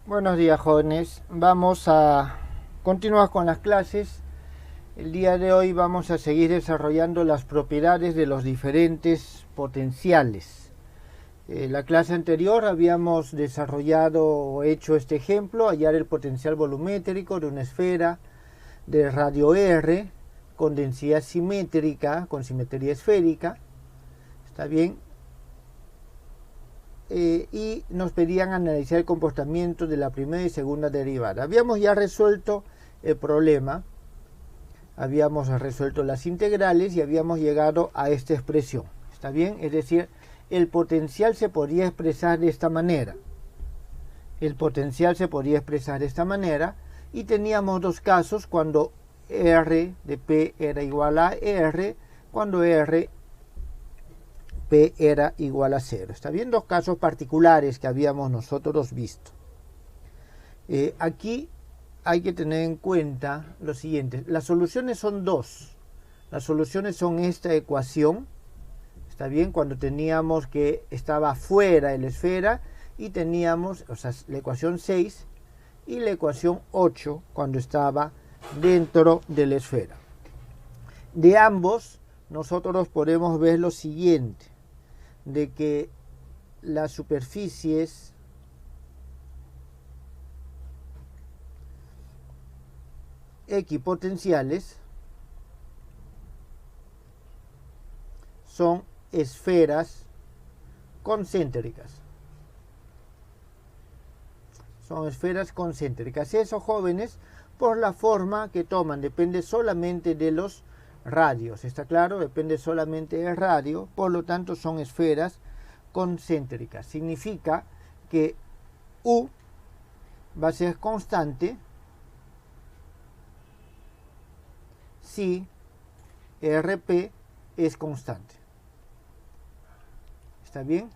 Buenos días, jóvenes. Vamos a continuar con las clases. El día de hoy vamos a seguir desarrollando las propiedades de los diferentes potenciales. La clase anterior habíamos desarrollado o hecho este ejemplo: hallar el potencial volumétrico de una esfera de radio R con densidad simétrica, con simetría esférica. ¿Está bien? Y nos pedían analizar el comportamiento de la primera y segunda derivada. Habíamos ya resuelto el problema, habíamos resuelto las integrales y habíamos llegado a esta expresión. ¿Está bien? Es decir, el potencial se podía expresar de esta manera. El potencial se podía expresar de esta manera y teníamos dos casos: cuando R de P era igual a R, cuando R P era igual a 0. Está bien, dos casos particulares que habíamos nosotros visto. Aquí hay que tener en cuenta lo siguiente: las soluciones son dos. Las soluciones son esta ecuación, está bien, cuando teníamos que estaba fuera de la esfera, y teníamos, o sea, la ecuación 6 y la ecuación 8 cuando estaba dentro de la esfera. De ambos nosotros podemos ver lo siguiente: de que las superficies equipotenciales son esferas concéntricas. Son esferas concéntricas. Eso, jóvenes, por la forma que toman, depende solamente de los radios. ¿Está claro? Depende solamente del radio, por lo tanto son esferas concéntricas. Significa que U va a ser constante si RP es constante. ¿Está bien?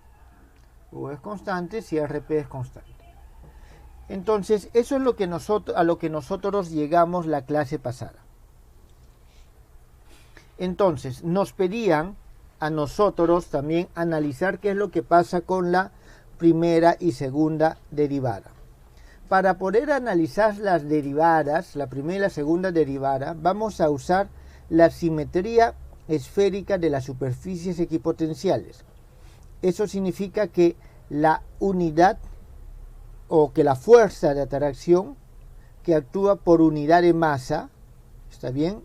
U es constante si RP es constante. Entonces, eso es a lo que nosotros llegamos la clase pasada. Entonces, nos pedían a nosotros también analizar qué es lo que pasa con la primera y segunda derivada. Para poder analizar las derivadas, la primera y la segunda derivada, vamos a usar la simetría esférica de las superficies equipotenciales. Eso significa que la unidad o que la fuerza de atracción que actúa por unidad de masa, ¿está bien?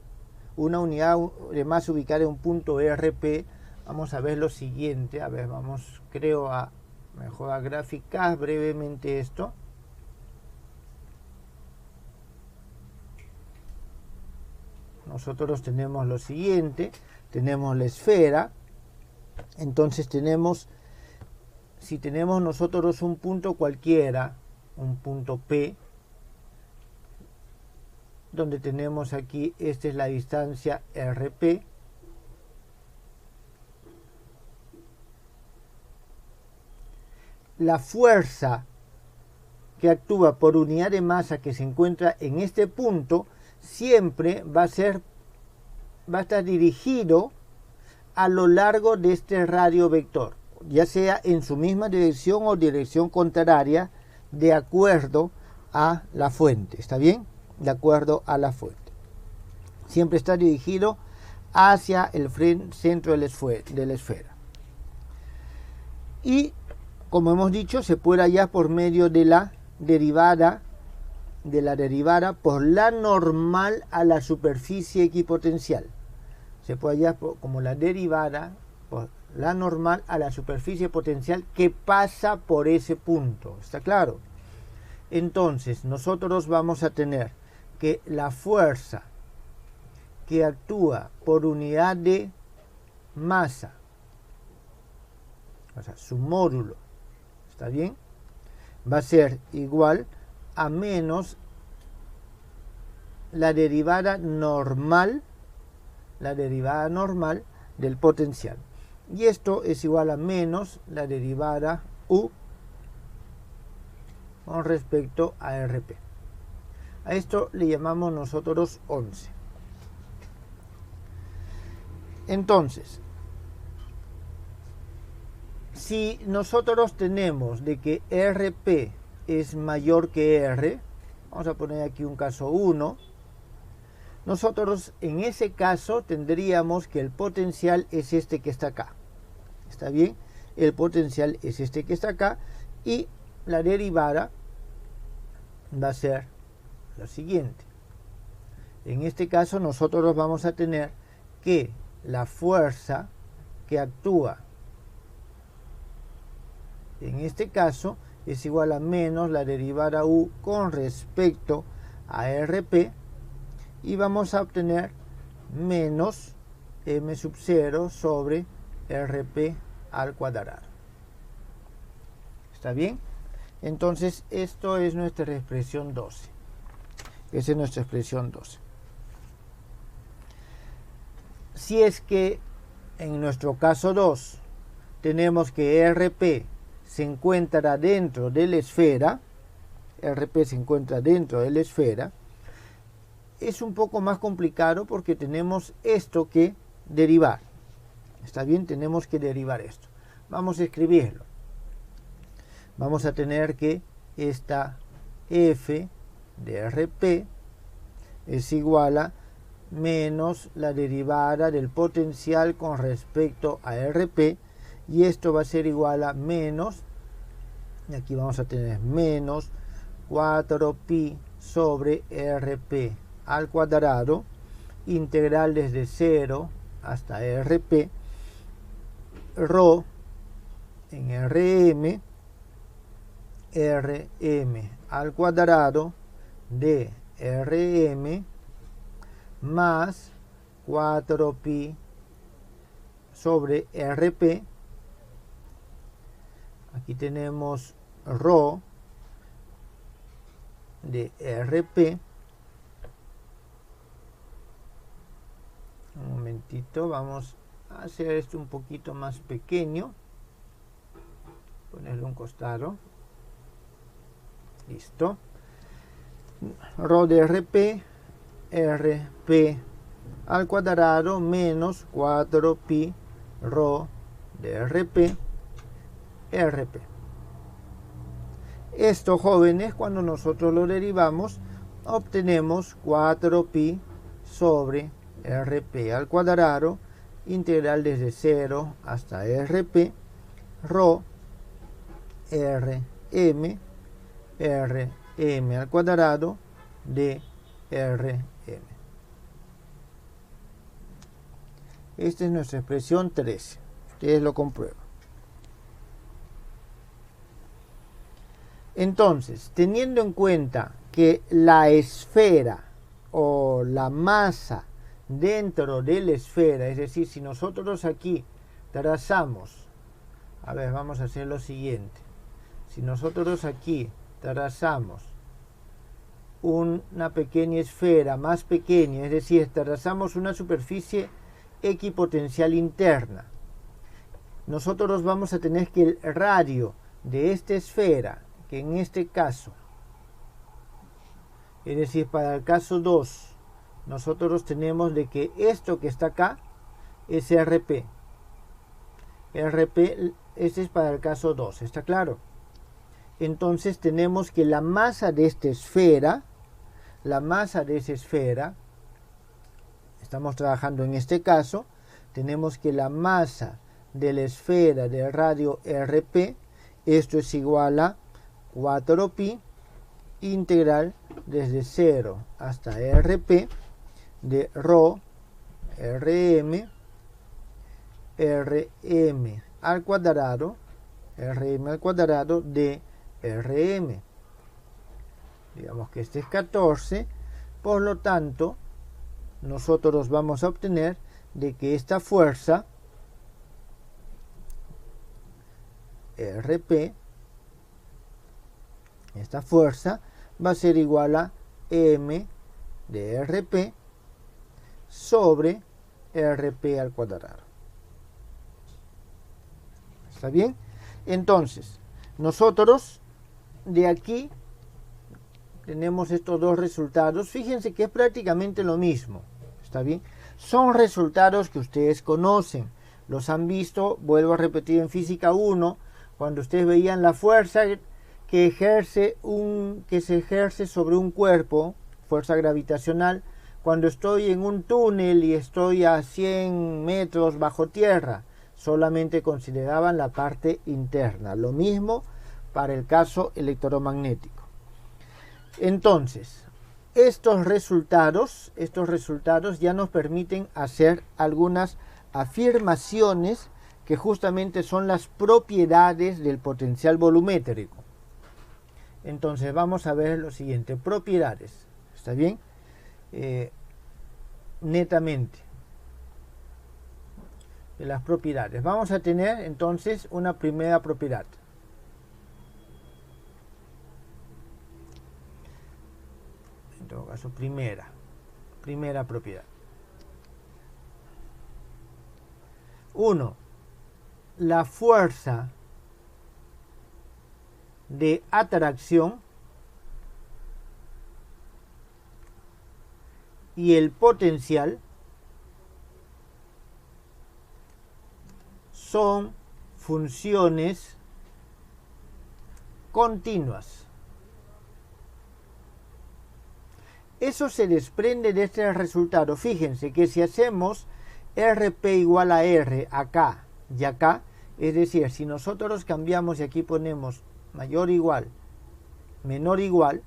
Una unidad de masa ubicada en un punto RP. Vamos a ver lo siguiente. A ver, vamos, creo, a mejor a graficar brevemente esto. Nosotros tenemos lo siguiente: tenemos la esfera. Entonces tenemos, si tenemos nosotros un punto cualquiera, un punto P, donde tenemos aquí, esta es la distancia RP, la fuerza que actúa por unidad de masa que se encuentra en este punto siempre va a estar dirigido a lo largo de este radio vector, ya sea en su misma dirección o dirección contraria, de acuerdo a la fuente. ¿Está bien? De acuerdo a la fuente. Siempre está dirigido hacia el centro de la esfera. Y, como hemos dicho, se puede hallar por medio de la derivada por la normal a la superficie equipotencial. Se puede hallar como la derivada por la normal a la superficie potencial que pasa por ese punto. ¿Está claro? Entonces, nosotros vamos a tener que la fuerza que actúa por unidad de masa, o sea, su módulo, ¿está bien?, va a ser igual a menos la derivada normal del potencial. Y esto es igual a menos la derivada U con respecto a RP. A esto le llamamos nosotros 11. Entonces, si nosotros tenemos de que RP es mayor que R, vamos a poner aquí un caso 1, nosotros en ese caso tendríamos que el potencial es este que está acá. ¿Está bien? El potencial es este que está acá y la derivada va a ser lo siguiente. En este caso nosotros vamos a tener que la fuerza que actúa en este caso es igual a menos la derivada U con respecto a RP y vamos a obtener menos M sub 0 sobre RP al cuadrado. ¿Está bien? Entonces esto es nuestra expresión 12. Esa es nuestra expresión 12. Si es que en nuestro caso 2 tenemos que RP se encuentra dentro de la esfera, RP se encuentra dentro de la esfera, es un poco más complicado porque tenemos esto que derivar. ¿Está bien? Tenemos que derivar esto. Vamos a escribirlo. Vamos a tener que esta F de RP es igual a menos la derivada del potencial con respecto a RP, y esto va a ser igual a menos, y aquí vamos a tener menos 4pi sobre RP al cuadrado, integral desde 0 hasta RP, rho en Rm al cuadrado de Rm más 4pi sobre Rp. Aquí tenemos rho de Rp. Un momentito, vamos a hacer esto un poquito más pequeño. Ponerle un costado. Listo. Rho de Rp al cuadrado menos 4pi rho de Rp. Esto, jóvenes, cuando nosotros lo derivamos, obtenemos 4pi sobre Rp al cuadrado, integral desde 0 hasta Rp, rho Rm al cuadrado de Rm. Esta es nuestra expresión 13. Ustedes lo comprueban. Entonces, teniendo en cuenta que la esfera o la masa dentro de la esfera, es decir, si nosotros aquí trazamos, a ver, vamos a hacer lo siguiente. Si nosotros aquí trazamos una pequeña esfera más pequeña, es decir, trazamos una superficie equipotencial interna, nosotros vamos a tener que el radio de esta esfera, que en este caso, es decir, para el caso 2, nosotros tenemos de que esto que está acá es RP. RP, este es para el caso 2, ¿está claro? Entonces tenemos que la masa de esta esfera, estamos trabajando en este caso, tenemos que la masa de la esfera de radio RP, esto es igual a 4pi integral desde 0 hasta Rp de rho Rm al cuadrado de Rm. Digamos que este es 14, por lo tanto nosotros vamos a obtener de que esta fuerza Rp, esta fuerza va a ser igual a M de Rp sobre Rp al cuadrado. ¿Está bien? Entonces, nosotros de aquí tenemos estos dos resultados. Fíjense que es prácticamente lo mismo. ¿Está bien? Son resultados que ustedes conocen. Los han visto, vuelvo a repetir, en física 1, cuando ustedes veían la fuerza que se ejerce sobre un cuerpo, fuerza gravitacional, cuando estoy en un túnel y estoy a 100 metros bajo tierra. Solamente consideraban la parte interna. Lo mismo para el caso electromagnético. Entonces, estos resultados ya nos permiten hacer algunas afirmaciones que justamente son las propiedades del potencial volumétrico. Entonces vamos a ver lo siguiente, propiedades, ¿está bien? Netamente de las propiedades. Vamos a tener entonces una primera propiedad. En todo caso, primera propiedad. 1. La fuerza de atracción y el potencial son funciones continuas. Eso se desprende de este resultado. Fíjense que si hacemos RP igual a R acá y acá, es decir, si nosotros cambiamos y aquí ponemos mayor igual, menor igual,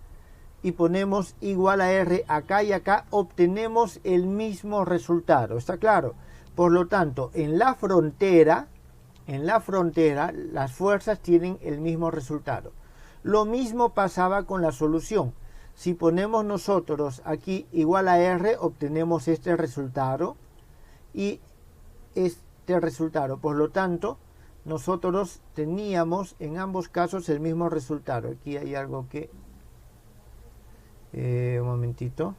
y ponemos igual a R acá y acá, obtenemos el mismo resultado. ¿Está claro? Por lo tanto, en la frontera, las fuerzas tienen el mismo resultado. Lo mismo pasaba con la solución. Si ponemos nosotros aquí igual a R, obtenemos este resultado y este resultado. Por lo tanto, nosotros teníamos en ambos casos el mismo resultado. Aquí hay algo que... un momentito.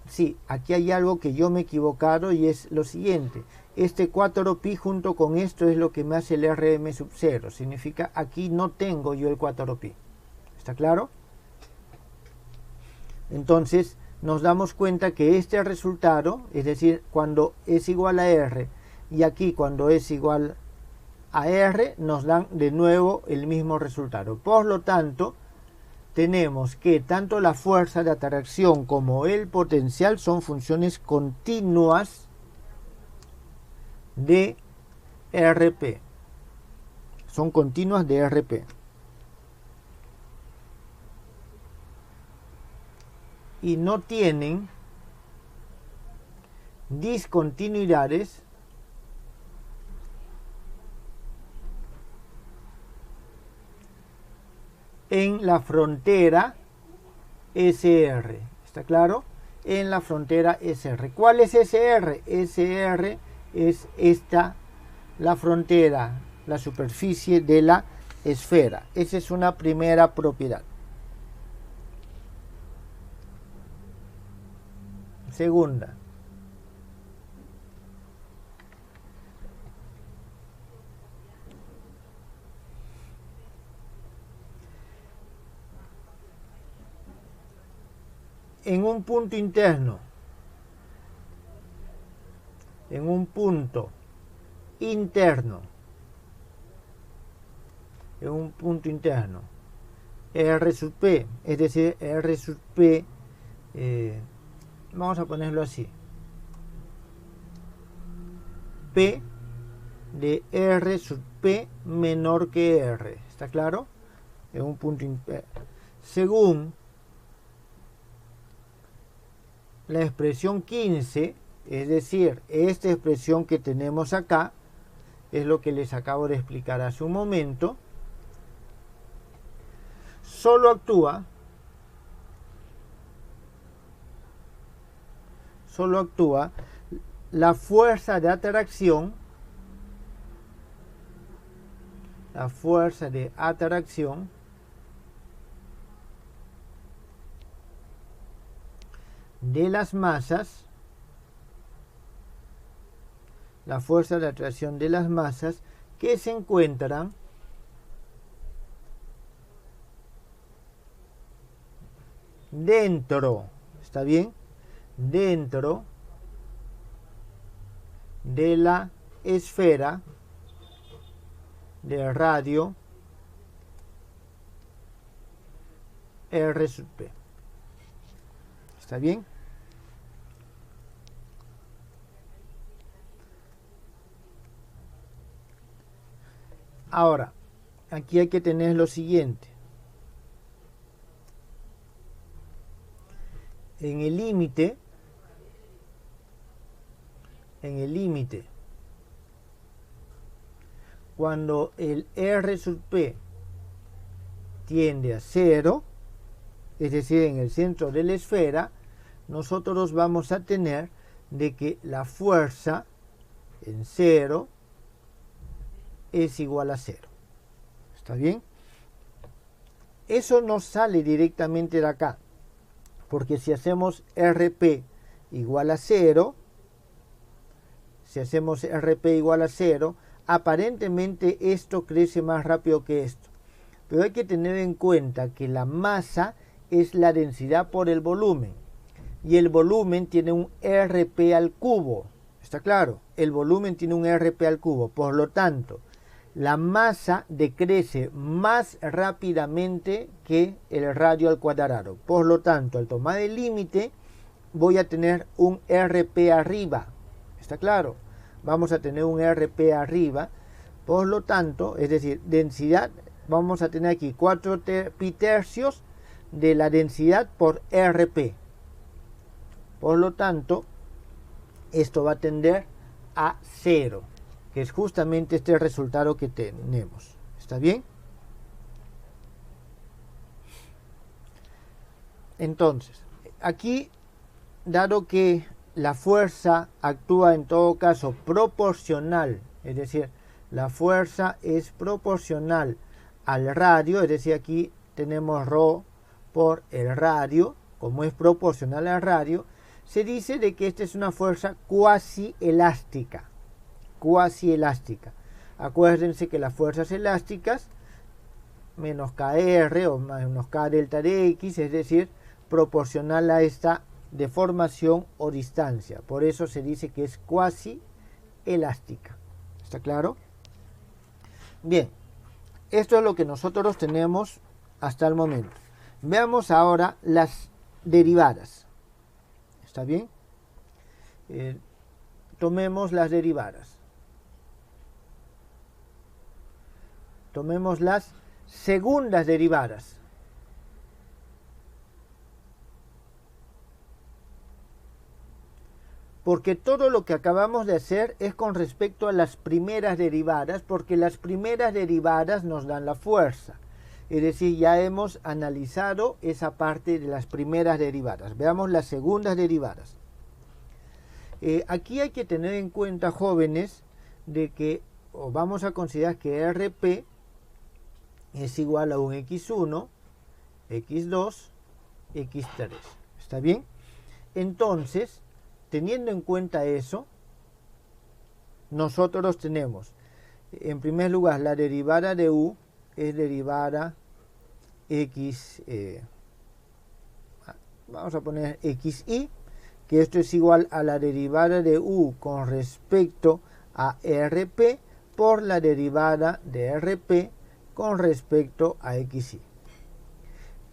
Sí, aquí hay algo que yo me he equivocado y es lo siguiente. Este 4pi junto con esto es lo que me hace el Rm sub 0. Significa aquí no tengo yo el 4pi. ¿Está claro? Entonces nos damos cuenta que este resultado, es decir, cuando es igual a R y aquí cuando es igual a R, nos dan de nuevo el mismo resultado. Por lo tanto, tenemos que tanto la fuerza de atracción como el potencial son funciones continuas de RP. Son continuas de RP. Y no tienen discontinuidades en la frontera SR. ¿Está claro? En la frontera SR. ¿Cuál es SR? SR es esta, la frontera, la superficie de la esfera. Esa es una primera propiedad. Segunda. En un punto interno, R sub P, es decir, R sub P, vamos a ponerlo así, P de R sub P menor que R, ¿está claro? En un punto interno. Según la expresión 15, es decir, esta expresión que tenemos acá, es lo que les acabo de explicar hace un momento, solo actúa la fuerza de atracción, de las masas, la fuerza de atracción de las masas que se encuentran dentro, ¿está bien? Dentro de la esfera del radio R sub P. ¿Está bien? Ahora, aquí hay que tener lo siguiente. En el límite, cuando el R sub P tiende a 0, es decir, en el centro de la esfera, nosotros vamos a tener de que la fuerza en 0 es igual a 0. ¿Está bien? Eso no sale directamente de acá, porque si hacemos RP igual a 0, aparentemente esto crece más rápido que esto. Pero hay que tener en cuenta que la masa es la densidad por el volumen. Y el volumen tiene un RP al cubo. ¿Está claro? El volumen tiene un RP al cubo. Por lo tanto, la masa decrece más rápidamente que el radio al cuadrado. Por lo tanto, al tomar el límite, voy a tener un RP arriba. ¿Está claro? Vamos a tener un RP arriba. Por lo tanto, es decir, densidad, vamos a tener aquí 4 pi tercios de la densidad por RP. Por lo tanto, esto va a tender a 0, que es justamente este resultado que tenemos. ¿Está bien? Entonces, aquí, dado que la fuerza actúa en todo caso proporcional, es decir, la fuerza es proporcional al radio, es decir, aquí tenemos ρ por el radio, como es proporcional al radio, se dice de que esta es una fuerza cuasi elástica. Acuérdense que las fuerzas elásticas, menos KR o menos K delta de X, es decir, proporcional a esta deformación o distancia. Por eso se dice que es cuasi elástica. ¿Está claro? Bien, esto es lo que nosotros tenemos hasta el momento. Veamos ahora las derivadas. ¿Está bien? Tomemos las derivadas. Tomemos las segundas derivadas. Porque todo lo que acabamos de hacer es con respecto a las primeras derivadas, porque las primeras derivadas nos dan la fuerza. Es decir, ya hemos analizado esa parte de las primeras derivadas. Veamos las segundas derivadas. Aquí hay que tener en cuenta, jóvenes, de que vamos a considerar que RP es igual a un X1, X2, X3. ¿Está bien? Entonces, teniendo en cuenta eso, nosotros tenemos, en primer lugar, la derivada de U es derivada X, vamos a poner XY, que esto es igual a la derivada de U con respecto a RP por la derivada de RP con respecto a XY.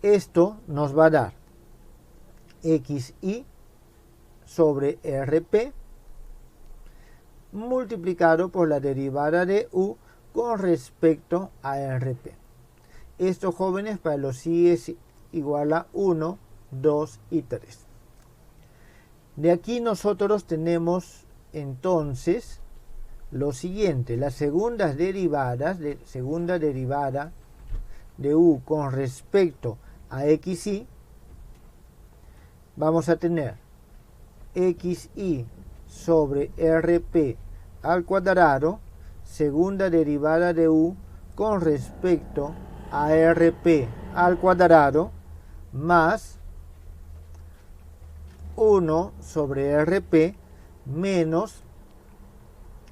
Esto nos va a dar XY sobre RP multiplicado por la derivada de U con respecto a RP. Esto, jóvenes, para los Y es igual a 1, 2 y 3. De aquí nosotros tenemos entonces lo siguiente: las segundas derivadas, segunda derivada de U con respecto a XY, vamos a tener XY sobre RP al cuadrado, segunda derivada de U con respecto a RP al cuadrado, más 1 sobre RP menos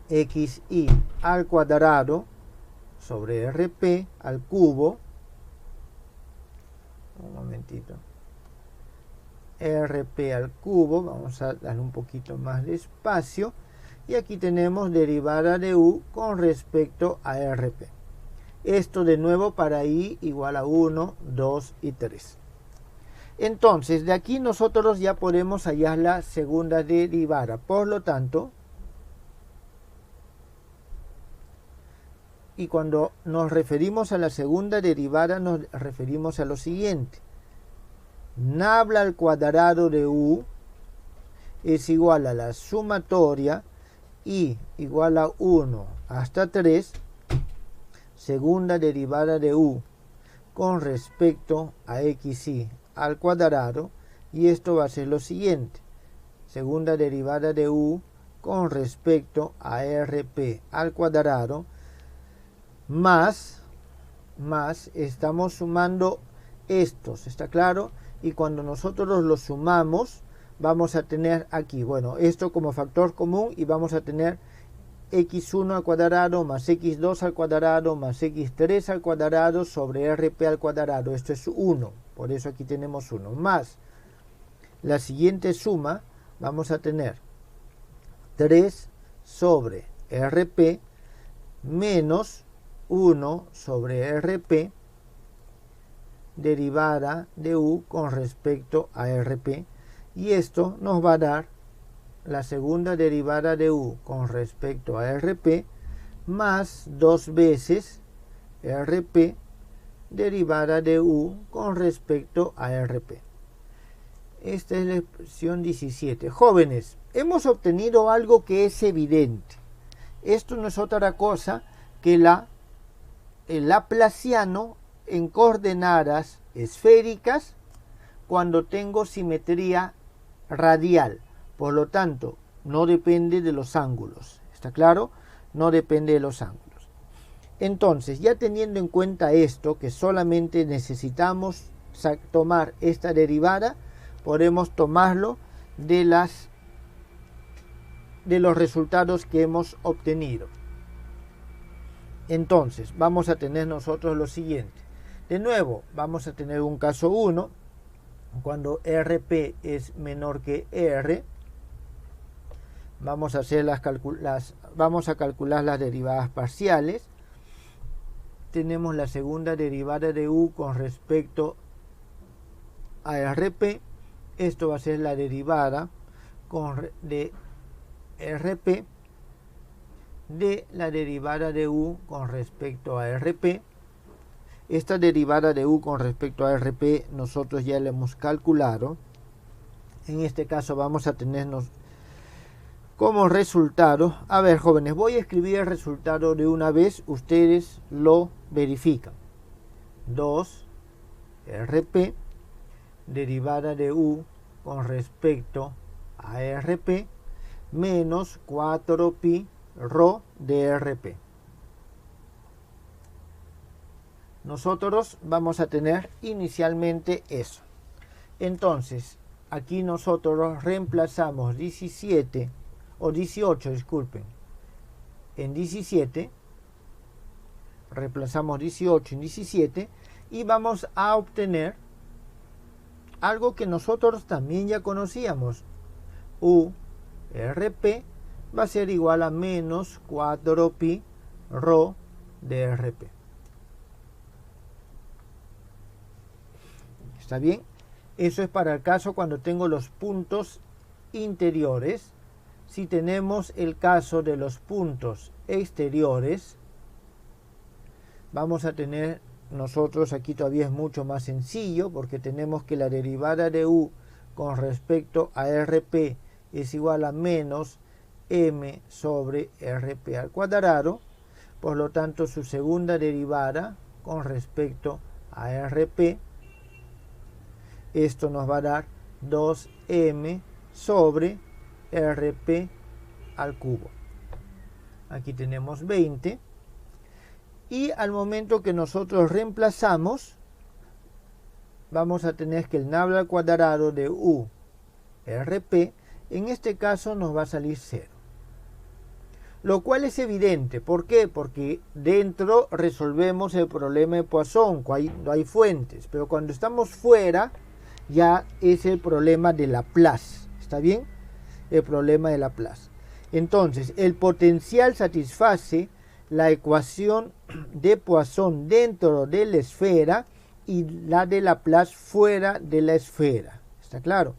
XY al cuadrado sobre RP al cubo, un momentito, RP al cubo, vamos a darle un poquito más de espacio, y aquí tenemos derivada de U con respecto a RP. Esto de nuevo para i igual a 1, 2 y 3. Entonces, de aquí nosotros ya podemos hallar la segunda derivada. Por lo tanto, y cuando nos referimos a la segunda derivada, nos referimos a lo siguiente. Nabla al cuadrado de u es igual a la sumatoria i igual a 1 hasta 3, segunda derivada de u con respecto a xi al cuadrado, y esto va a ser lo siguiente. Segunda derivada de u con respecto a rp al cuadrado, más estamos sumando estos, ¿está claro? Y cuando nosotros los sumamos, vamos a tener aquí, bueno, esto como factor común, y vamos a tener x1 al cuadrado más x2 al cuadrado más x3 al cuadrado sobre rp al cuadrado. Esto es 1, por eso aquí tenemos 1, más la siguiente suma, vamos a tener 3 sobre rp menos 1 sobre rp derivada de u con respecto a rp, y esto nos va a dar la segunda derivada de u con respecto a rp más 2 veces rp derivada de u con respecto a rp. Esta es la expresión 17. Jóvenes, hemos obtenido algo que es evidente. Esto no es otra cosa que el laplaciano en coordenadas esféricas cuando tengo simetría radial. Por lo tanto, no depende de los ángulos. ¿Está claro? No depende de los ángulos. Entonces, ya teniendo en cuenta esto, que solamente necesitamos tomar esta derivada, podemos tomarlo de los resultados que hemos obtenido. Entonces, vamos a tener nosotros lo siguiente. De nuevo, vamos a tener un caso 1, cuando RP es menor que R. Vamos a calcular las derivadas parciales. Tenemos la segunda derivada de u con respecto a RP. Esto va a ser la derivada de RP de la derivada de u con respecto a RP. Esta derivada de u con respecto a RP nosotros ya la hemos calculado. En este caso vamos a tenernos como resultado, a ver jóvenes, voy a escribir el resultado de una vez, ustedes lo verifican. 2 RP derivada de u con respecto a RP menos 4pi rho de RP. Nosotros vamos a tener inicialmente eso. Entonces, aquí nosotros reemplazamos 17 o 18, disculpen, en 17, reemplazamos 18 en 17 y vamos a obtener algo que nosotros también ya conocíamos. U RP va a ser igual a menos 4pi rho de RP. ¿Está bien? Eso es para el caso cuando tengo los puntos interiores. Si tenemos el caso de los puntos exteriores, vamos a tener nosotros, aquí todavía es mucho más sencillo, porque tenemos que la derivada de u con respecto a RP es igual a menos m sobre RP al cuadrado. Por lo tanto, su segunda derivada con respecto a RP, esto nos va a dar 2m sobre RP al cubo. Aquí tenemos 20. Y al momento que nosotros reemplazamos, vamos a tener que el nabla al cuadrado de u RP, en este caso nos va a salir 0. Lo cual es evidente. ¿Por qué? Porque dentro resolvemos el problema de Poisson, no hay fuentes. Pero cuando estamos fuera, ya es el problema de Laplace. ¿Está bien? El problema de Laplace. Entonces, el potencial satisface la ecuación de Poisson dentro de la esfera y la de Laplace fuera de la esfera. ¿Está claro?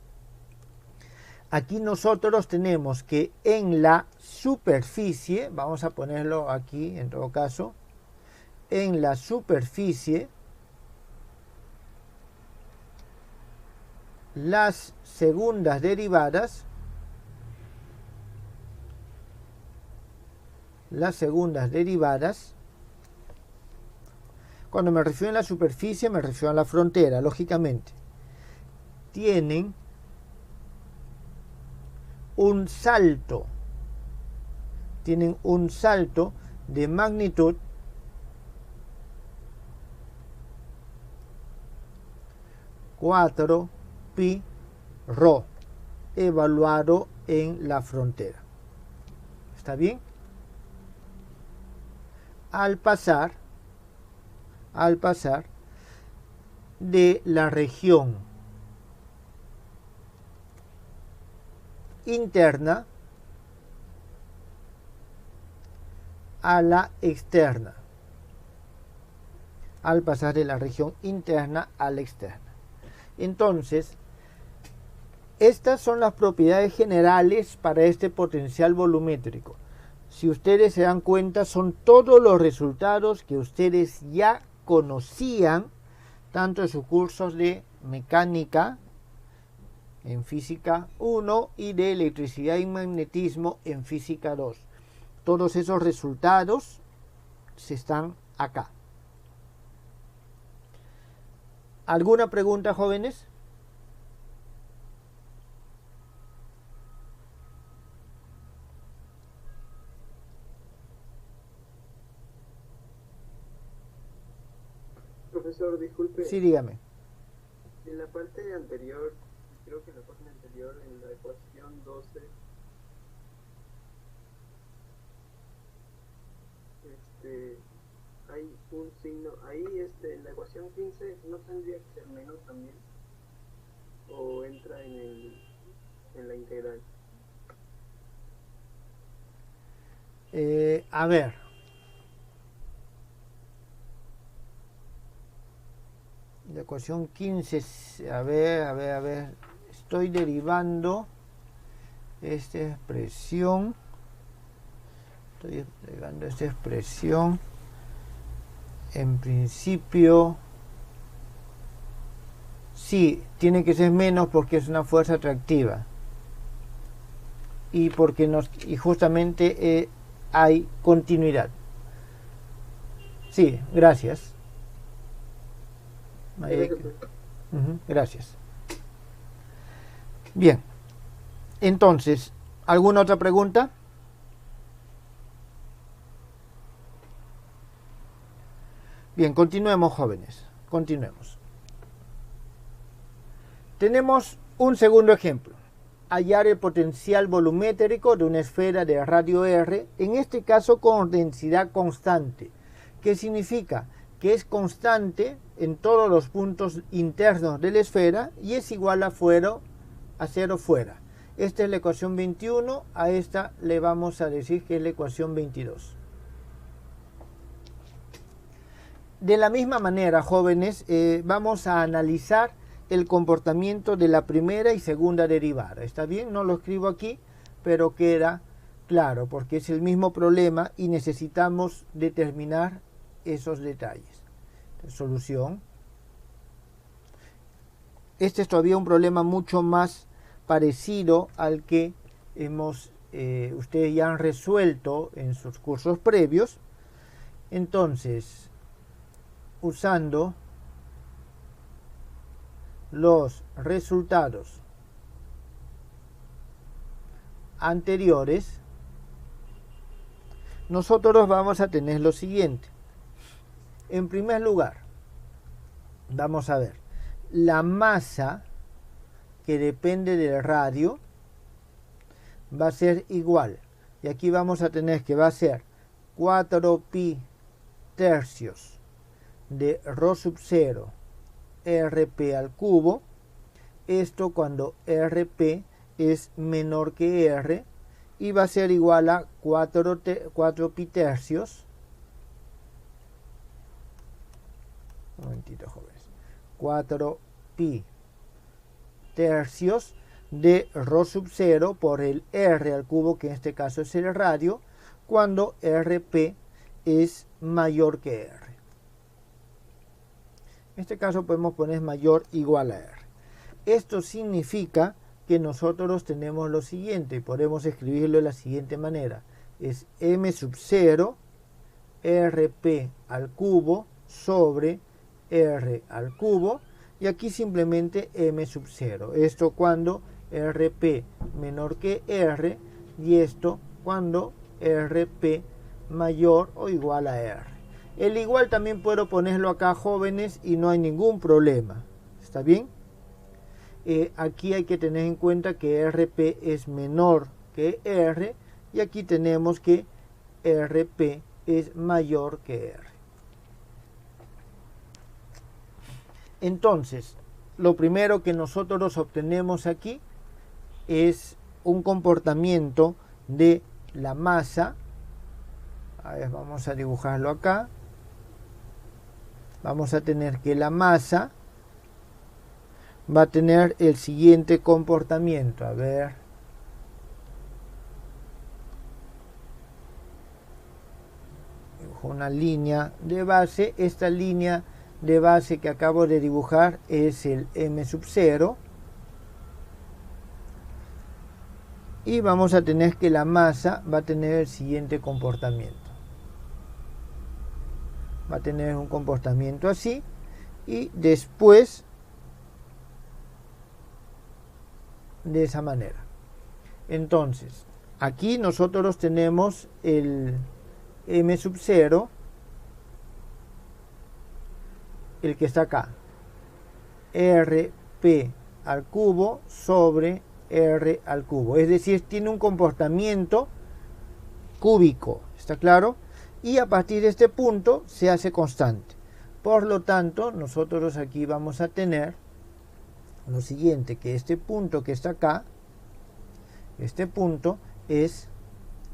Aquí nosotros tenemos que en la superficie, vamos a ponerlo aquí en todo caso, en la superficie, las segundas derivadas, cuando me refiero a la superficie me refiero a la frontera, lógicamente, tienen un salto de magnitud cuatro pi rho evaluado en la frontera. ¿Está bien? Al pasar de la región interna a la externa. Al pasar de la región interna a la externa. Entonces, estas son las propiedades generales para este potencial volumétrico. Si ustedes se dan cuenta, son todos los resultados que ustedes ya conocían, tanto en sus cursos de mecánica, en física 1, y de electricidad y magnetismo en física 2. Todos esos resultados se están acá. ¿Alguna pregunta, jóvenes? Profesor, disculpe. Sí, dígame. En la parte anterior, creo que en la página anterior, en la ecuación 12, hay un signo, ahí en la ecuación 15 no tendría que ser menos también, o entra en la integral. A ver. La ecuación 15, a ver, estoy derivando esta expresión, en principio, sí, tiene que ser menos porque es una fuerza atractiva, y porque justamente hay continuidad. Sí, gracias. Gracias. Bien. Entonces, ¿alguna otra pregunta? Bien, continuemos, jóvenes. Continuemos. Tenemos un segundo ejemplo. Hallar el potencial volumétrico de una esfera de radio R, en este caso con densidad constante. ¿Qué significa? Que es constante en todos los puntos internos de la esfera y es igual a cero fuera. Esta es la ecuación 21, a esta le vamos a decir que es la ecuación 22. De la misma manera, jóvenes, vamos a analizar el comportamiento de la primera y segunda derivada. ¿Está bien? No lo escribo aquí, pero queda claro, porque es el mismo problema y necesitamos determinar esos detalles. Solución. Este es todavía un problema mucho más parecido al que ustedes ya han resuelto en sus cursos previos. Entonces, usando los resultados anteriores, nosotros vamos a tener lo siguiente. En primer lugar, vamos a ver, la masa que depende del radio va a ser igual. Y aquí vamos a tener que va a ser 4 pi tercios de rho sub 0 rp al cubo. Esto cuando rp es menor que r, y va a ser igual a 4 pi tercios un momentito, jóvenes, 4 pi tercios de rho sub 0 por el r al cubo, que en este caso es el radio, cuando Rp es mayor que R. En este caso podemos poner mayor o igual a R. Esto significa que nosotros tenemos lo siguiente, y podemos escribirlo de la siguiente manera. Es m sub 0 Rp al cubo sobre R al cubo, y aquí simplemente m sub 0. Esto cuando Rp menor que R, y esto cuando Rp mayor o igual a R. El igual también puedo ponerlo acá, jóvenes, y no hay ningún problema. ¿Está bien? Aquí hay que tener en cuenta que Rp es menor que R, y aquí tenemos que Rp es mayor que R. Entonces, lo primero que nosotros obtenemos aquí es un comportamiento de la masa. A ver, vamos a dibujarlo acá. Vamos a tener que la masa va a tener el siguiente comportamiento. A ver. Dibujo una línea de base. Esta línea de base que acabo de dibujar es el m sub 0. Y vamos a tener que la masa va a tener el siguiente comportamiento. Va a tener un comportamiento así, y después de esa manera. Entonces, aquí nosotros tenemos el m sub 0, el que está acá, Rp al cubo sobre R al cubo, es decir, tiene un comportamiento cúbico, ¿está claro? Y a partir de este punto se hace constante. Por lo tanto, nosotros aquí vamos a tener lo siguiente, que este punto que está acá, este punto es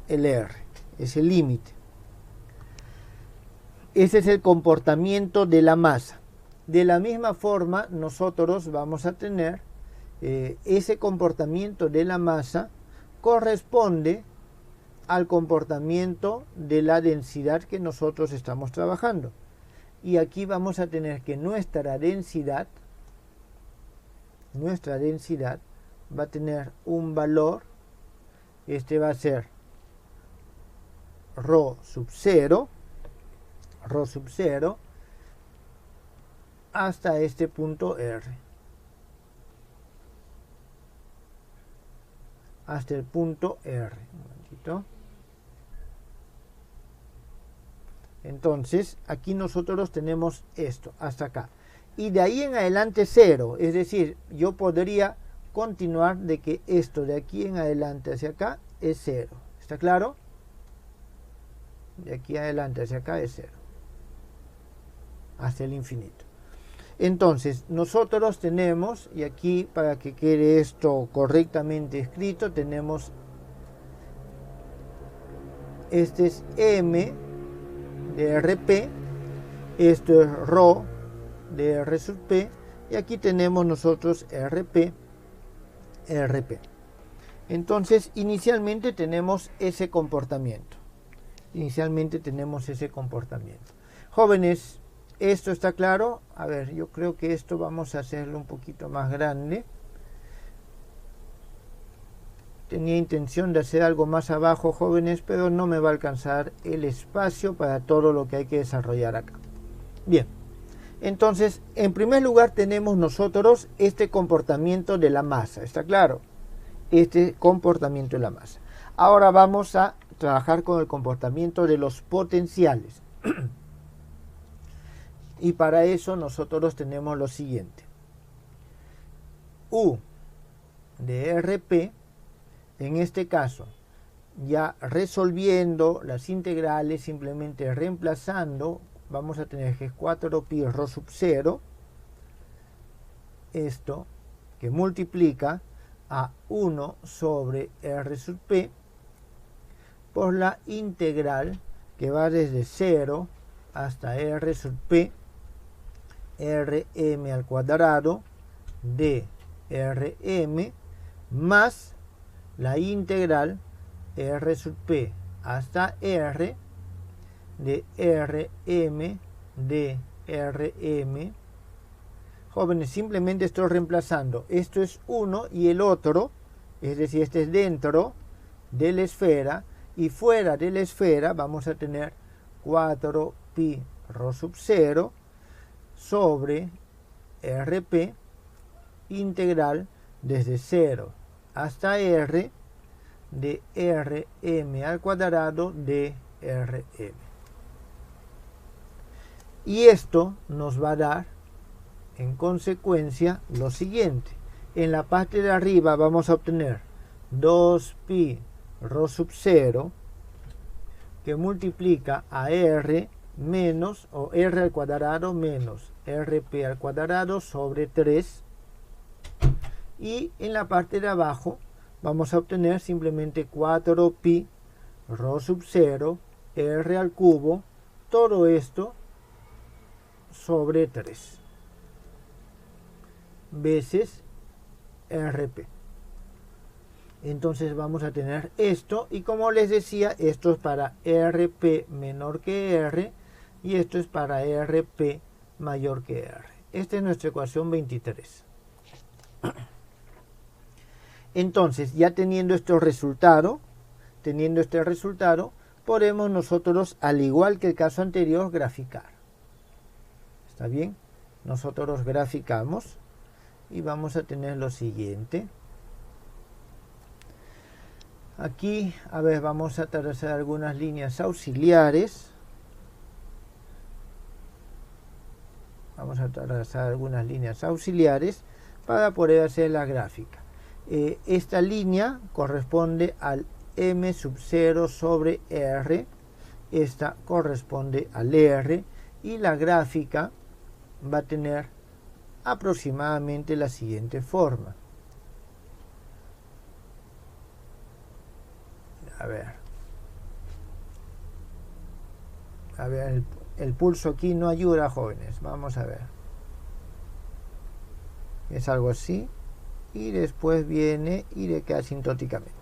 el R, es el límite. Ese es el comportamiento de la masa. De la misma forma, nosotros vamos a tener ese comportamiento de la masa corresponde al comportamiento de la densidad que nosotros estamos trabajando. Y aquí vamos a tener que nuestra densidad va a tener un valor, este va a ser rho sub 0, hasta este punto R. Hasta el punto R. Un momentito. Entonces, aquí nosotros tenemos esto, hasta acá. Y de ahí en adelante 0. Es decir, yo podría continuar de que esto de aquí en adelante hacia acá es 0. ¿Está claro? De aquí adelante hacia acá es 0. Hasta el infinito. Entonces, nosotros tenemos, y aquí para que quede esto correctamente escrito, tenemos, este es m de Rp, esto es rho de R sub P, y aquí tenemos nosotros Rp. Entonces, inicialmente tenemos ese comportamiento. Jóvenes, ¿esto está claro? A ver, yo creo que esto vamos a hacerlo un poquito más grande. Tenía intención de hacer algo más abajo, jóvenes, pero no me va a alcanzar el espacio para todo lo que hay que desarrollar acá. Bien, entonces, en primer lugar tenemos nosotros este comportamiento de la masa, ¿está claro? Este comportamiento de la masa. Ahora vamos a trabajar con el comportamiento de los potenciales. Y para eso nosotros tenemos lo siguiente. U de Rp, en este caso, ya resolviendo las integrales, simplemente reemplazando, vamos a tener que es 4 pi rho sub 0, esto que multiplica a 1 sobre R sub P por la integral que va desde 0 hasta R sub P Rm al cuadrado de Rm más la integral R sub P hasta R de Rm de Rm. Jóvenes, simplemente estoy reemplazando. Esto es 1 y el otro, es decir, este es dentro de la esfera, y fuera de la esfera vamos a tener 4 pi rho sub 0 sobre Rp integral desde 0 hasta R de Rm al cuadrado de Rm. Y esto nos va a dar en consecuencia lo siguiente. En la parte de arriba vamos a obtener 2 pi rho sub 0 que multiplica a R menos, o R al cuadrado menos Rp al cuadrado sobre 3. Y en la parte de abajo vamos a obtener simplemente 4 pi rho sub 0 R al cubo, todo esto sobre 3 veces Rp. Entonces vamos a tener esto, y como les decía, esto es para Rp menor que R y esto es para Rp mayor que R. Esta es nuestra ecuación 23. Entonces, ya teniendo este resultado, podemos nosotros, al igual que el caso anterior, graficar. ¿Está bien? Nosotros graficamos y vamos a tener lo siguiente. Aquí, a ver, vamos a trazar algunas líneas auxiliares. Vamos a trazar algunas líneas auxiliares para poder hacer la gráfica. Esta línea corresponde al M sub 0 sobre R. Esta corresponde al R. Y la gráfica va a tener aproximadamente la siguiente forma. A ver, el pulso aquí no ayuda, jóvenes. Vamos a ver. Es algo así. Y después viene y decae asintóticamente.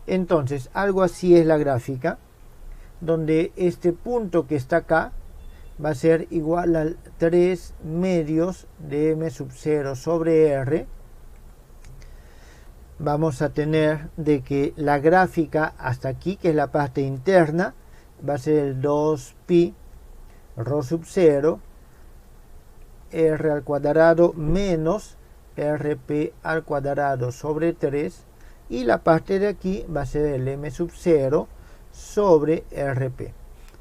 Entonces, algo así es la gráfica, donde este punto que está acá va a ser igual al 3 medios de M sub 0 sobre R. Vamos a tener de que la gráfica hasta aquí, que es la parte interna, va a ser el 2 pi rho sub 0 R al cuadrado menos Rp al cuadrado sobre 3, y la parte de aquí va a ser el M sub 0 sobre Rp.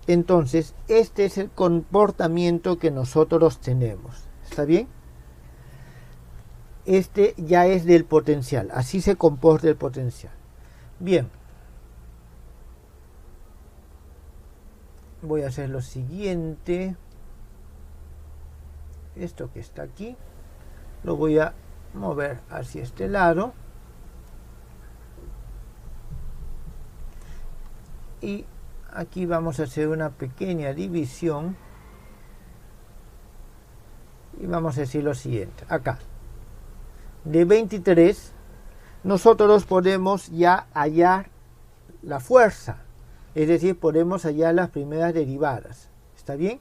Entonces, este es el comportamiento que nosotros tenemos. ¿Está bien? Este ya es del potencial. Así se comporta el potencial. Bien. Voy a hacer lo siguiente. Esto que está aquí lo voy a mover hacia este lado. Y aquí vamos a hacer una pequeña división. Y vamos a decir lo siguiente. Acá. De 23, nosotros podemos ya hallar la fuerza. Es decir, podemos hallar las primeras derivadas. ¿Está bien?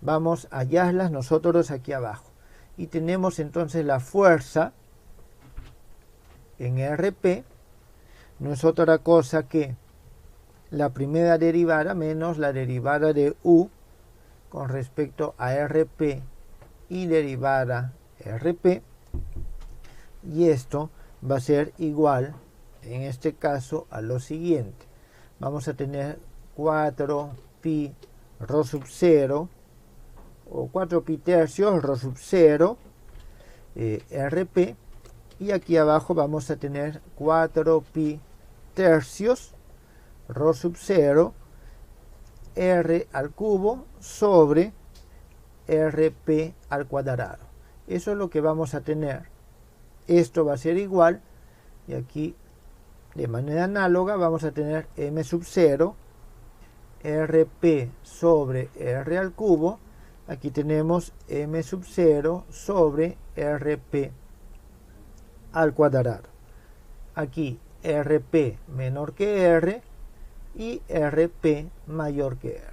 Vamos a hallarlas nosotros aquí abajo. Y tenemos entonces la fuerza en Rp. No es otra cosa que la primera derivada menos la derivada de U con respecto a Rp y derivada Rp. Y esto va a ser igual, en este caso, a lo siguiente. Vamos a tener 4 pi rho sub 0 o 4 pi tercios rho sub 0 Rp, y aquí abajo vamos a tener 4 pi tercios rho sub 0 R al cubo sobre Rp al cuadrado. Eso es lo que vamos a tener. Esto va a ser igual, y aquí de manera análoga vamos a tener M sub 0 Rp sobre R al cubo Aquí tenemos m sub 0 sobre rp al cuadrado. Aquí rp menor que r y rp mayor que r.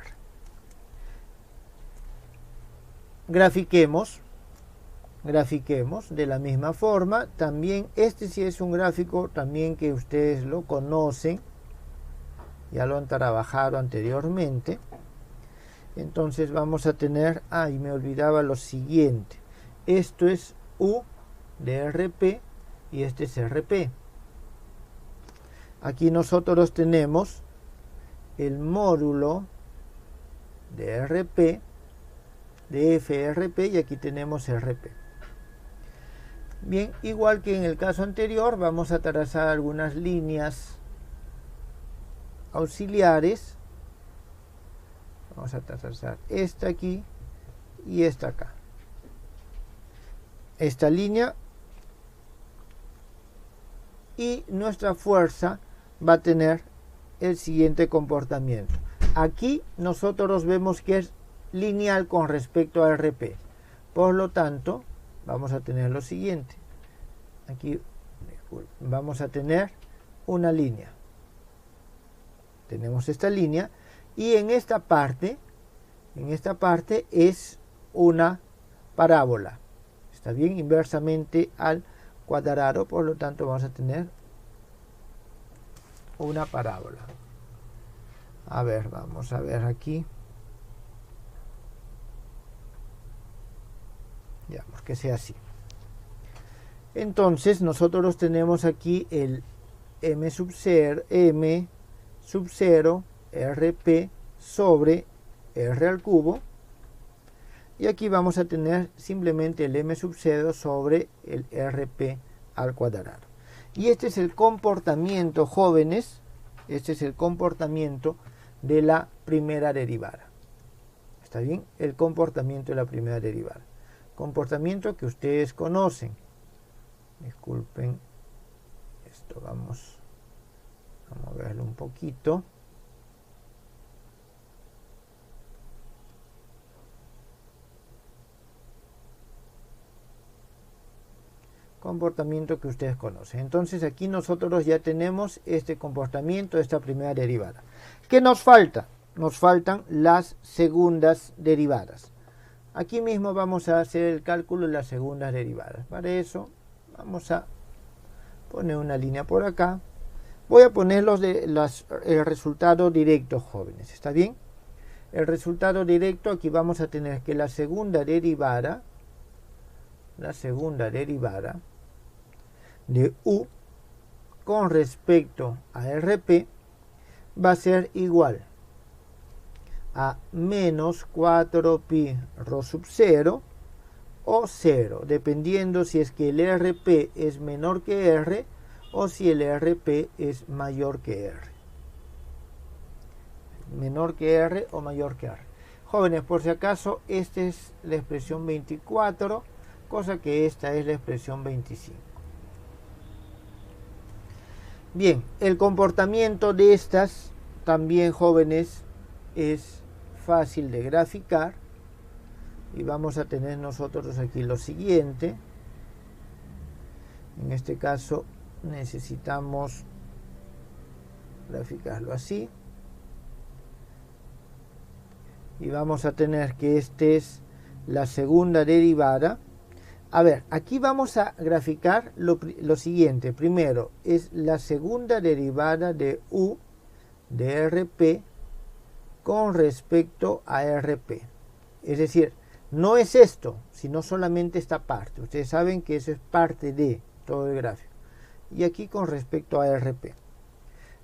Grafiquemos de la misma forma. También este sí es un gráfico también que ustedes lo conocen, ya lo han trabajado anteriormente. Entonces vamos a tener, y me olvidaba lo siguiente, esto es U de RP y este es RP. Aquí nosotros tenemos el módulo de RP, de FRP, y aquí tenemos RP. Bien, igual que en el caso anterior, vamos a trazar algunas líneas auxiliares. Vamos a trazar esta aquí y esta acá. Esta línea, y nuestra fuerza va a tener el siguiente comportamiento. Aquí nosotros vemos que es lineal con respecto a RP. Por lo tanto, vamos a tener lo siguiente. Aquí vamos a tener una línea. Tenemos esta línea. Y en esta parte es una parábola. Está bien, inversamente al cuadrado, por lo tanto vamos a tener una parábola. A ver, vamos a ver aquí. Digamos que sea así. Entonces nosotros tenemos aquí el m sub 0 RP sobre R al cubo, y aquí vamos a tener simplemente el m sub 0 sobre el RP al cuadrado. Y este es el comportamiento, jóvenes, este es el comportamiento de la primera derivada. ¿Está bien? El comportamiento de la primera derivada. Comportamiento que ustedes conocen. Disculpen, esto vamos a verlo un poquito. Comportamiento que ustedes conocen. Entonces aquí nosotros ya tenemos este comportamiento de esta primera derivada. ¿Qué nos falta? Nos faltan las segundas derivadas. Aquí mismo vamos a hacer el cálculo de las segundas derivadas. Para eso vamos a poner una línea por acá. Voy a poner el resultado directo, jóvenes. ¿Está bien? El resultado directo, aquí vamos a tener que la segunda derivada de U con respecto a RP va a ser igual a menos 4pi rho sub 0 o 0, dependiendo si es que el RP es menor que R o si el RP es mayor que R. Menor que R o mayor que R. Jóvenes, por si acaso, esta es la expresión 24, cosa que esta es la expresión 25. Bien, el comportamiento de estas también, jóvenes, es fácil de graficar, y vamos a tener nosotros aquí lo siguiente. En este caso necesitamos graficarlo así, y vamos a tener que esta es la segunda derivada. A ver, aquí vamos a graficar lo siguiente. Primero es la segunda derivada de U de RP con respecto a RP. Es decir, no es esto, sino solamente esta parte. Ustedes saben que eso es parte de todo el gráfico. Y aquí con respecto a RP.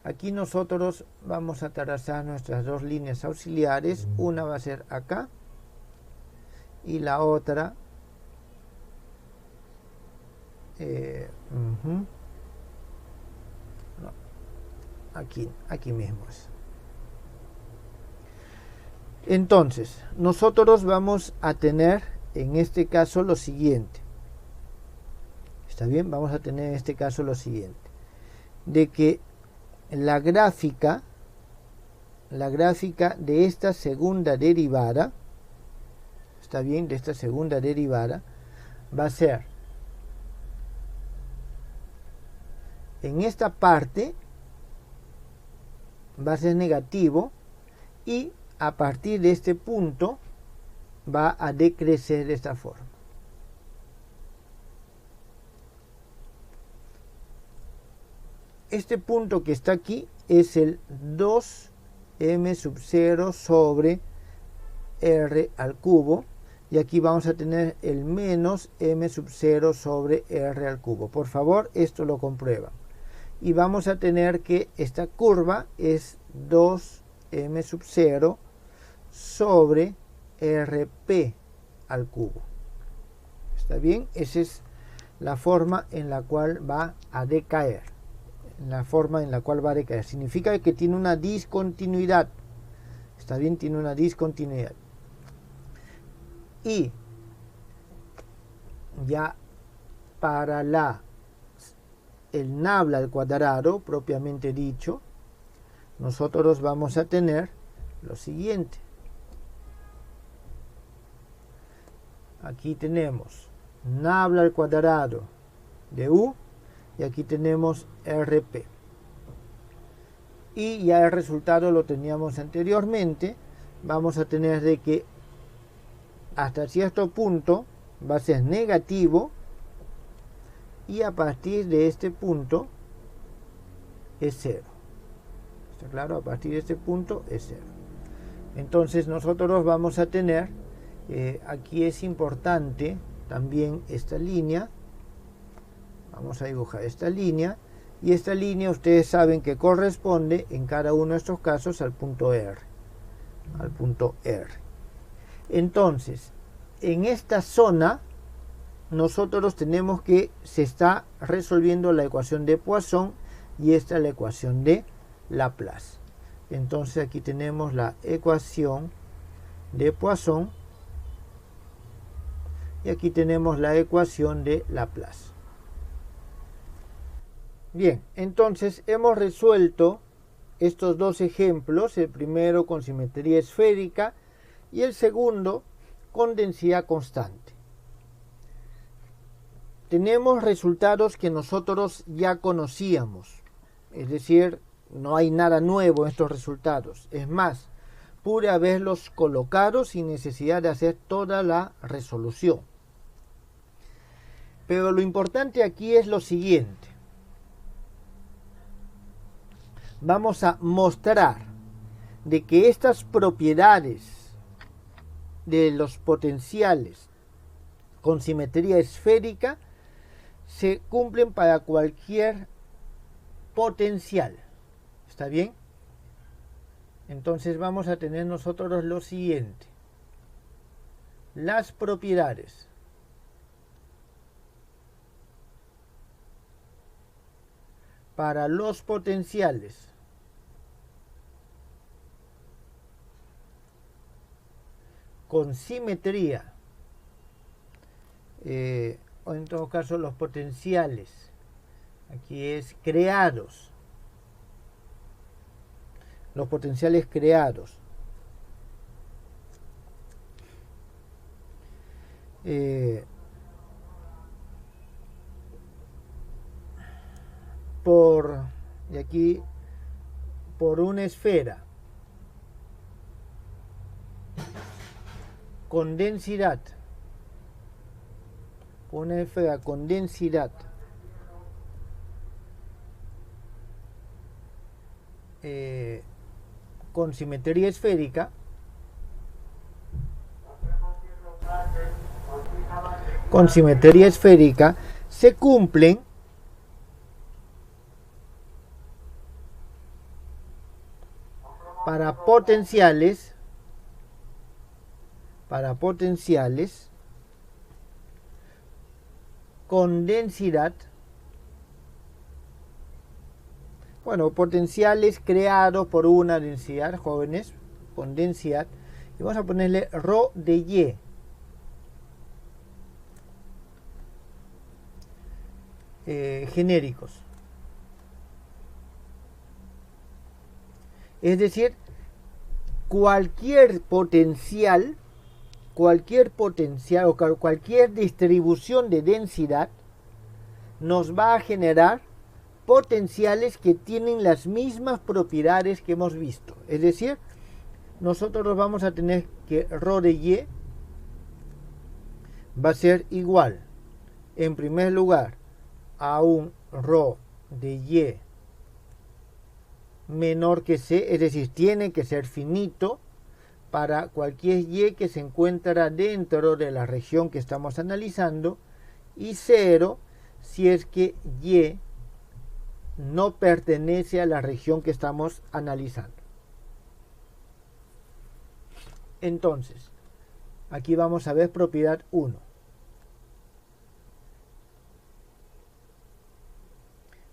Aquí nosotros vamos a trazar nuestras dos líneas auxiliares. Una va a ser acá y la otra no, aquí mismo es. Entonces nosotros vamos a tener en este caso lo siguiente. ¿Está bien? Vamos a tener en este caso lo siguiente, de que la gráfica de esta segunda derivada, está bien, de esta segunda derivada, va a ser en esta parte va a ser negativo y a partir de este punto va a decrecer de esta forma. Este punto que está aquí es el 2m sub 0 sobre r al cubo, y aquí vamos a tener el menos m sub 0 sobre r al cubo. Por favor, esto lo comprueban. Y vamos a tener que esta curva es 2m sub 0 sobre rp al cubo. ¿Está bien? Esa es la forma en la cual va a decaer. Significa que tiene una discontinuidad. ¿Está bien? Tiene una discontinuidad. Y ya para el nabla al cuadrado, propiamente dicho, nosotros vamos a tener lo siguiente. Aquí tenemos nabla al cuadrado de u y aquí tenemos rp. Y ya el resultado lo teníamos anteriormente. Vamos a tener de que hasta cierto punto va a ser negativo y a partir de este punto es 0. ¿Está claro? A partir de este punto es 0. Entonces nosotros vamos a tener, aquí es importante también esta línea. Vamos a dibujar esta línea, y esta línea ustedes saben que corresponde en cada uno de estos casos al punto R. Entonces, en esta zona nosotros tenemos que se está resolviendo la ecuación de Poisson y esta es la ecuación de Laplace. Entonces aquí tenemos la ecuación de Poisson y aquí tenemos la ecuación de Laplace. Bien, entonces hemos resuelto estos dos ejemplos, el primero con simetría esférica y el segundo con densidad constante. Tenemos resultados que nosotros ya conocíamos, es decir, no hay nada nuevo en estos resultados. Es más, pude haberlos colocado sin necesidad de hacer toda la resolución. Pero lo importante aquí es lo siguiente. Vamos a mostrar de que estas propiedades de los potenciales con simetría esférica se cumplen para cualquier potencial. ¿Está bien? Entonces vamos a tener nosotros lo siguiente. Las propiedades para los potenciales con simetría, o en todo caso los potenciales, aquí es creados, los potenciales creados por una esfera con densidad, una esfera con densidad con simetría esférica, se cumplen para potenciales con densidad, bueno, potenciales creados por una densidad, jóvenes, con densidad, y vamos a ponerle ρ de Y. Genéricos. Es decir, cualquier potencial cualquier potencial o cualquier distribución de densidad nos va a generar potenciales que tienen las mismas propiedades que hemos visto. Es decir, nosotros vamos a tener que ρ de Y va a ser igual, en primer lugar, a un ρ de Y menor que C, es decir, tiene que ser finito para cualquier Y que se encuentra dentro de la región que estamos analizando, y 0 si es que Y no pertenece a la región que estamos analizando. Entonces, aquí vamos a ver propiedad 1.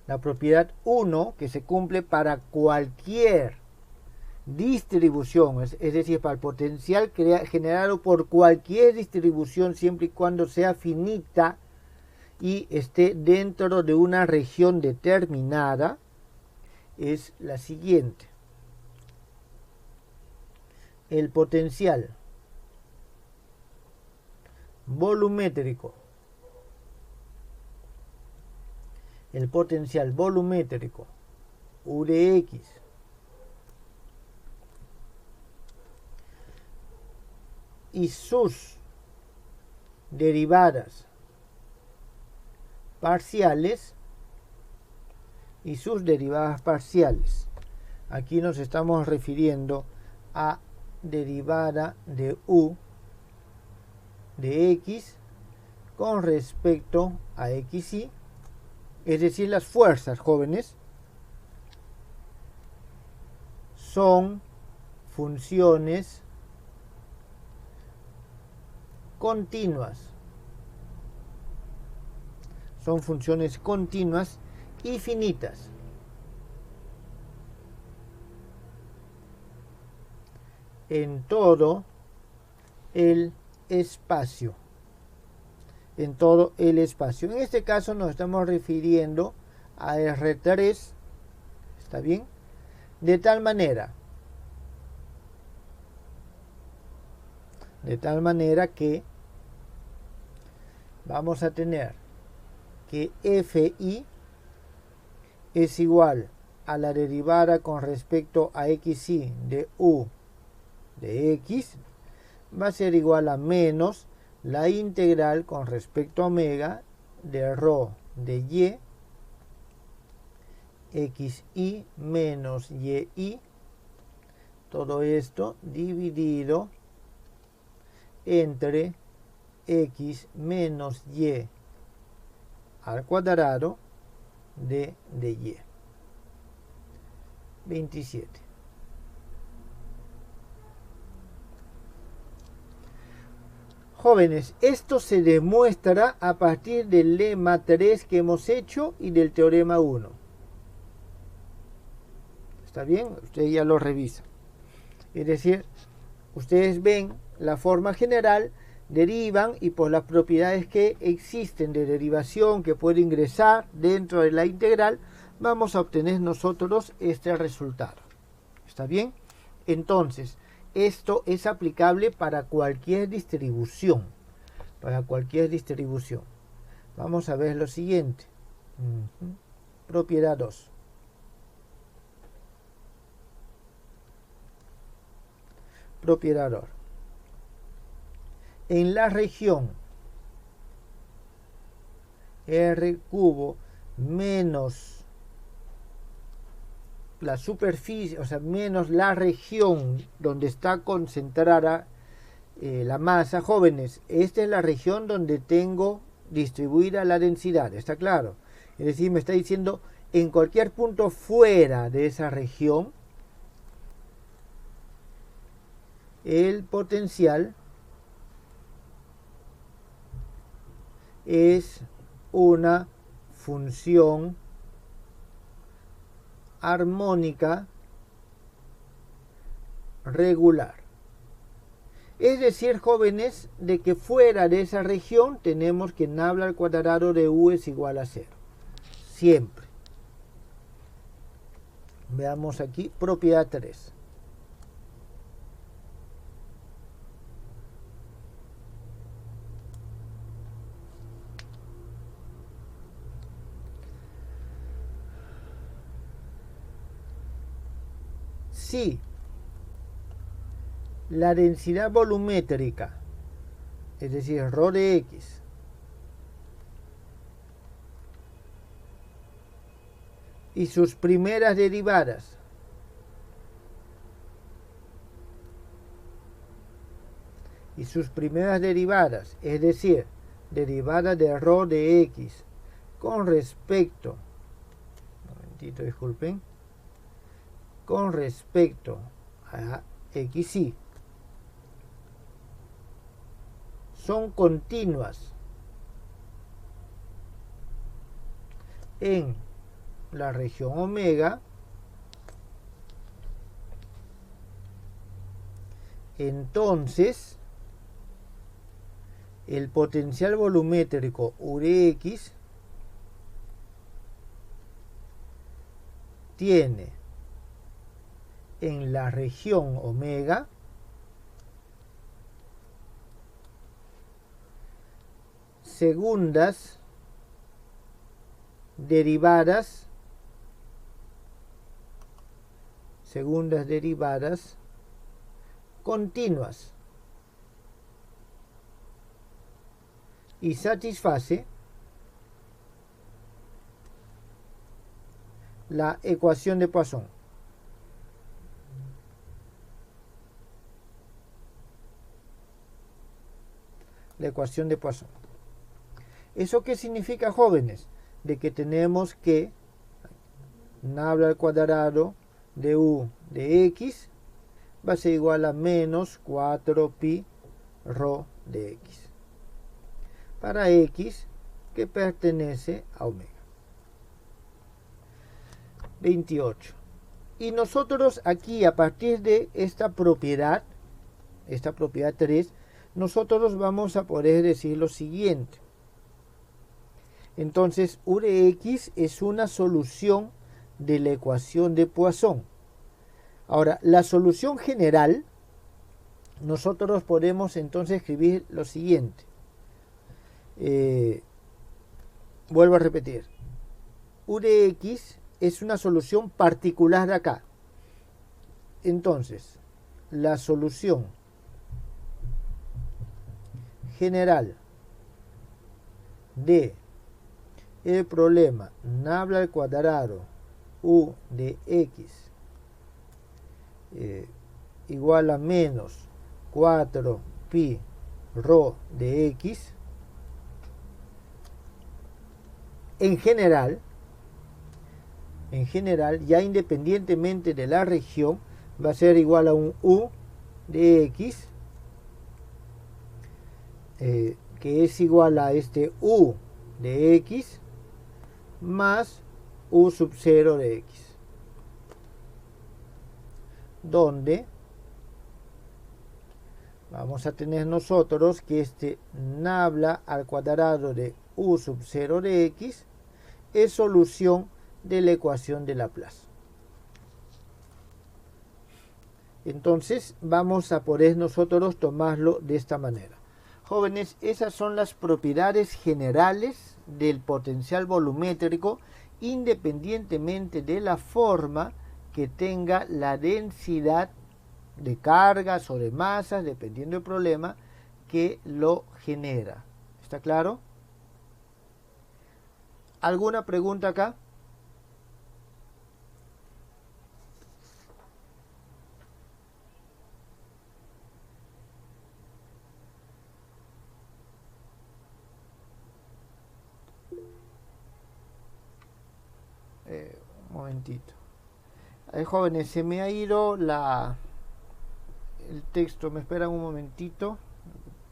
La propiedad 1, que se cumple para cualquier distribución, es decir, para el potencial generado por cualquier distribución, siempre y cuando sea finita y esté dentro de una región determinada, es la siguiente. El potencial volumétrico, U de X y sus derivadas parciales, aquí nos estamos refiriendo a derivada de U de X con respecto a XY, es decir, las fuerzas, jóvenes, son funciones continuas. Son funciones continuas y finitas. En todo el espacio. En este caso nos estamos refiriendo a R3, ¿está bien? De tal manera que vamos a tener que Fi es igual a la derivada con respecto a XY de U de X, va a ser igual a menos la integral con respecto a omega de ρ de Y, XY menos YI, todo esto dividido entre X menos Y al cuadrado de Y. 27. Jóvenes, esto se demuestra a partir del lema 3 que hemos hecho y del teorema 1. ¿Está bien? Ustedes ya lo revisan. Es decir, ustedes ven la forma general, derivan y por las propiedades que existen de derivación que puede ingresar dentro de la integral, vamos a obtener nosotros este resultado. ¿Está bien? Entonces, esto es aplicable para cualquier distribución. Vamos a ver lo siguiente. Propiedad 2. Propiedad 2. En la región R cubo menos la superficie, o sea, menos la región donde está concentrada la masa, jóvenes, esta es la región donde tengo distribuida la densidad, ¿está claro? Es decir, me está diciendo en cualquier punto fuera de esa región, el potencial es una función armónica regular. Es decir, jóvenes, de que fuera de esa región tenemos que n al cuadrado de U es igual a 0. Siempre. Veamos aquí, propiedad 3. si la densidad volumétrica, es decir, ρ de x, y sus primeras derivadas es decir, derivada de ρ de x con respecto, con respecto a xy, son continuas en la región omega, entonces el potencial volumétrico U de x tiene en la región omega segundas derivadas continuas y satisface la ecuación de Poisson. La ecuación de Poisson. ¿Eso qué significa, jóvenes? De que tenemos que nabla al cuadrado de u de x va a ser igual a menos 4pi ρ de x. Para x que pertenece a omega. 28. Y nosotros aquí, a partir de esta propiedad 3, nosotros vamos a poder decir lo siguiente. Entonces, U de x es una solución de la ecuación de Poisson. Ahora, la solución general, nosotros podemos entonces escribir lo siguiente. Vuelvo a repetir. U de x es una solución particular de acá. Entonces, la solución general de el problema nabla al cuadrado u de x igual a menos 4pi ρ de x, en general, ya independientemente de la región, va a ser igual a un u de x, que es igual a este u de x más u sub 0 de x, donde vamos a tener nosotros que este nabla al cuadrado de u sub 0 de x es solución de la ecuación de Laplace. Entonces vamos a poder nosotros tomarlo de esta manera. Jóvenes, esas son las propiedades generales del potencial volumétrico, independientemente de la forma que tenga la densidad de cargas o de masas, dependiendo del problema que lo genera. ¿Está claro? ¿Alguna pregunta acá? Un momentito. Jóvenes, se me ha ido el texto. Me esperan un momentito.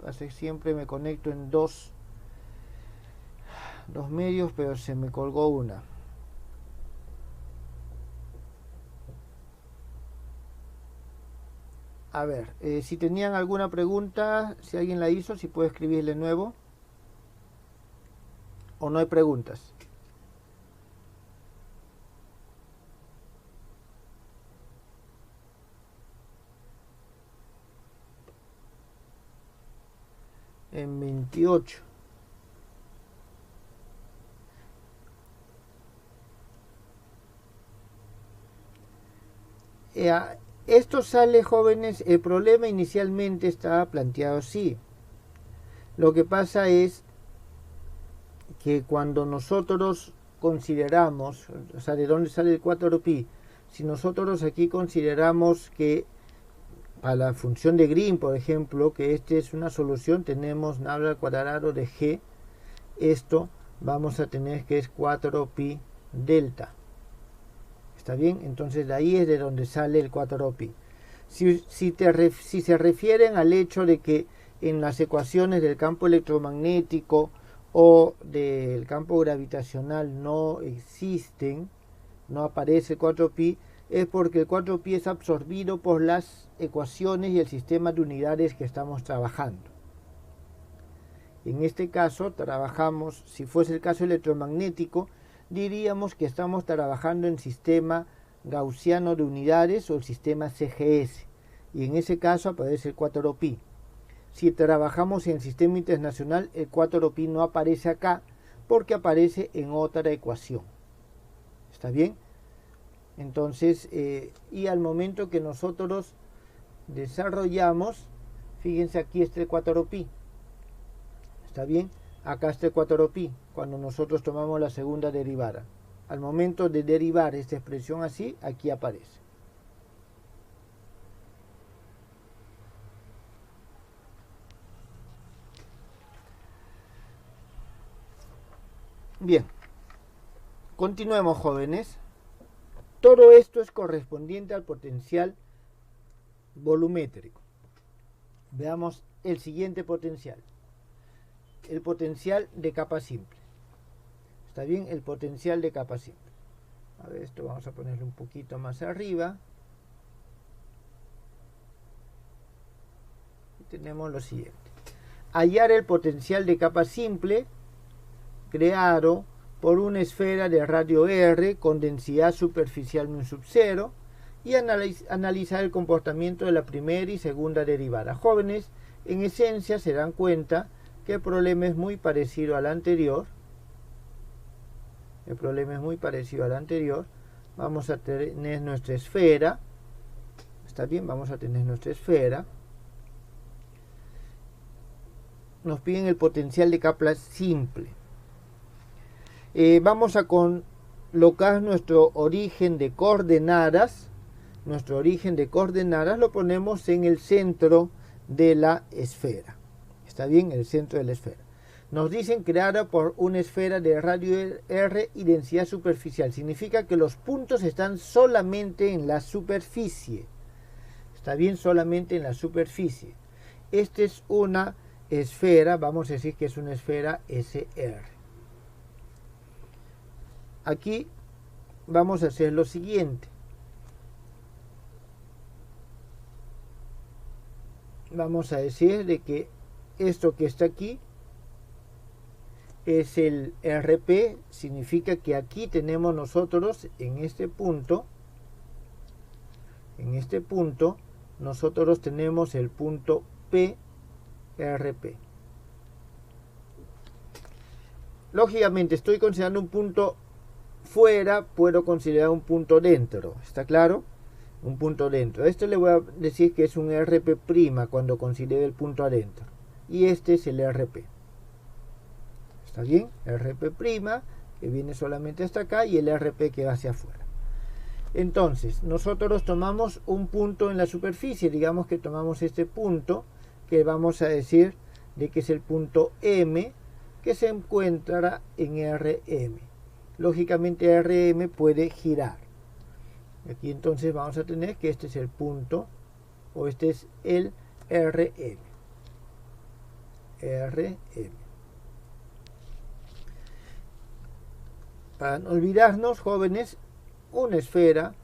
Hace siempre me conecto en dos medios, pero se me colgó una. A ver, si tenían alguna pregunta, si alguien la hizo, si puede escribirle nuevo. ¿O no hay preguntas? En 28. Esto sale, jóvenes, el problema inicialmente estaba planteado así. Lo que pasa es que cuando nosotros consideramos, o sea, ¿de dónde sale el 4pi? Si nosotros aquí consideramos que para la función de Green, por ejemplo, que esta es una solución, tenemos nabla al cuadrado de g, esto vamos a tener que es 4pi delta. ¿Está bien? Entonces de ahí es de donde sale el 4pi. Si se refieren al hecho de que en las ecuaciones del campo electromagnético o del campo gravitacional no existen, no aparece el 4pi, es porque el 4pi es absorbido por las ecuaciones y el sistema de unidades que estamos trabajando. En este caso trabajamos, si fuese el caso electromagnético, diríamos que estamos trabajando en sistema gaussiano de unidades o el sistema CGS, y en ese caso aparece el 4pi. Si trabajamos en el sistema internacional, el 4pi no aparece acá porque aparece en otra ecuación. ¿Está bien? Entonces, y al momento que nosotros desarrollamos, fíjense, aquí está el 4pi. ¿Está bien? Acá está el 4pi cuando nosotros tomamos la segunda derivada. Al momento de derivar esta expresión así, aquí aparece. Bien, continuemos, jóvenes. Todo esto es correspondiente al potencial volumétrico. Veamos el siguiente potencial. El potencial de capa simple. ¿Está bien? El potencial de capa simple. A ver, esto vamos a ponerlo un poquito más arriba. Y tenemos lo siguiente. Hallar el potencial de capa simple creado por una esfera de radio R con densidad superficial mu sub 0 y analizar el comportamiento de la primera y segunda derivada. Jóvenes, en esencia se dan cuenta que el problema es muy parecido al anterior. Vamos a tener nuestra esfera. ¿Está bien? Vamos a tener nuestra esfera. Nos piden el potencial de capa simple. Vamos a colocar nuestro origen de coordenadas. Nuestro origen de coordenadas lo ponemos en el centro de la esfera. ¿Está bien? El centro de la esfera. Nos dicen creada por una esfera de radio R y densidad superficial. Significa que los puntos están solamente en la superficie. ¿Está bien? Solamente en la superficie. Esta es una esfera, vamos a decir que es una esfera SR. Aquí vamos a hacer lo siguiente. Vamos a decir de que esto que está aquí es el RP, significa que aquí tenemos nosotros en este punto, nosotros tenemos el punto PRP. Lógicamente estoy considerando un punto fuera, puedo considerar un punto dentro, ¿está claro? Un punto dentro. Esto le voy a decir que es un RP' cuando considere el punto adentro. Y este es el RP. ¿Está bien? RP' que viene solamente hasta acá y el RP que va hacia afuera. Entonces, nosotros tomamos un punto en la superficie, digamos que tomamos este punto, que vamos a decir de que es el punto M, que se encuentra en RM. Lógicamente RM puede girar. Aquí entonces vamos a tener que este es el punto, o este es el RM. Para no olvidarnos, jóvenes, una esfera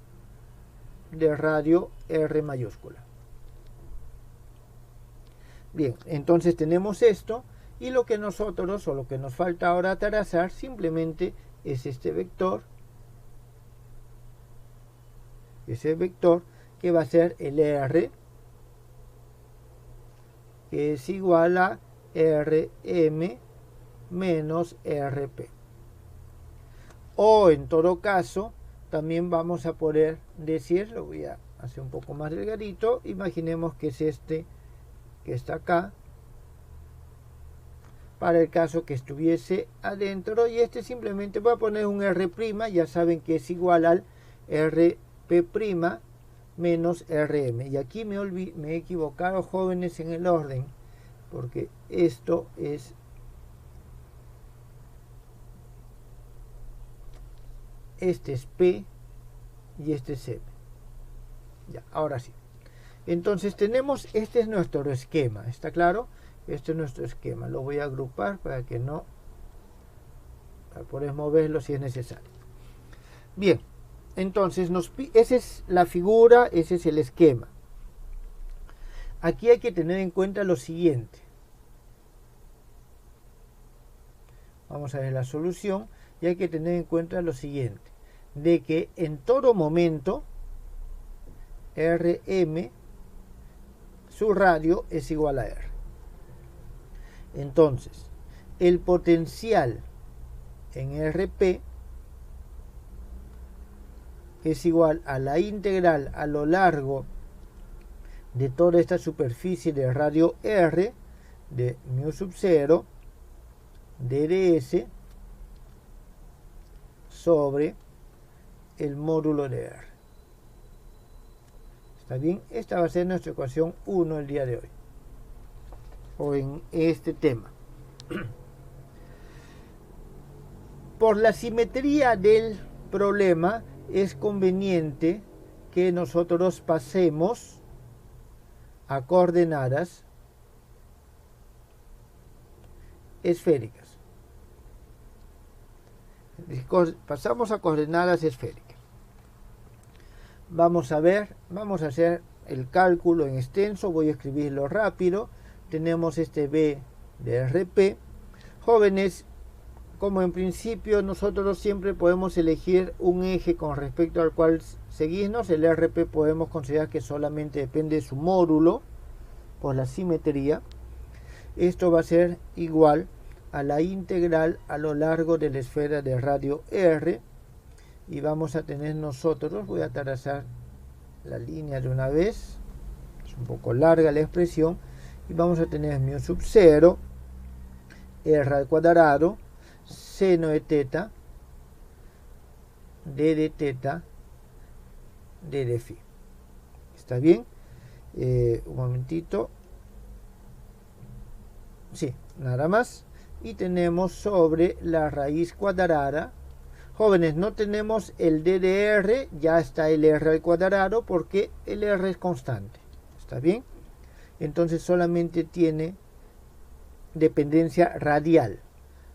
de radio R mayúscula. Bien, entonces tenemos esto, y lo que nosotros, o lo que nos falta ahora trazar, simplemente es este vector. Ese vector que va a ser el R, que es igual a RM menos RP. O en todo caso, también vamos a poder decir, lo voy a hacer un poco más delgadito. Imaginemos que es este que está acá, para el caso que estuviese adentro, y este simplemente voy a poner un R', ya saben que es igual al RP' menos RM. Y aquí me he equivocado, jóvenes, en el orden, porque esto es este es P y este es M. Ya, ahora sí. Entonces tenemos, este es nuestro esquema, ¿está claro? Este es nuestro esquema. Lo voy a agrupar para que no, para poder moverlo si es necesario. Bien, entonces esa es la figura, ese es el esquema. Aquí hay que tener en cuenta lo siguiente. Vamos a ver la solución y hay que tener en cuenta lo siguiente, de que en todo momento RM, su radio es igual a R. Entonces, el potencial en RP es igual a la integral a lo largo de toda esta superficie de radio R de mu sub 0 ds sobre el módulo de R. ¿Está bien? Esta va a ser nuestra ecuación 1 el día de hoy, o en este tema. Por la simetría del problema es conveniente que nosotros pasemos a coordenadas esféricas. Pasamos a coordenadas esféricas. Vamos a ver, vamos a hacer el cálculo en extenso, voy a escribirlo rápido. Tenemos este B de RP. Jóvenes, como en principio nosotros siempre podemos elegir un eje con respecto al cual seguirnos, el RP podemos considerar que solamente depende de su módulo por la simetría. Esto va a ser igual a la integral a lo largo de la esfera de radio R, y vamos a tener nosotros, voy a trazar la línea de una vez, es un poco larga la expresión, y vamos a tener mu sub 0 R al cuadrado seno de teta d de teta d de phi. ¿Está bien? Un momentito. Sí, nada más. Y tenemos sobre la raíz cuadrada. Jóvenes, no tenemos el d de r, ya está el r al cuadrado porque el r es constante. ¿Está bien? Entonces solamente tiene dependencia radial,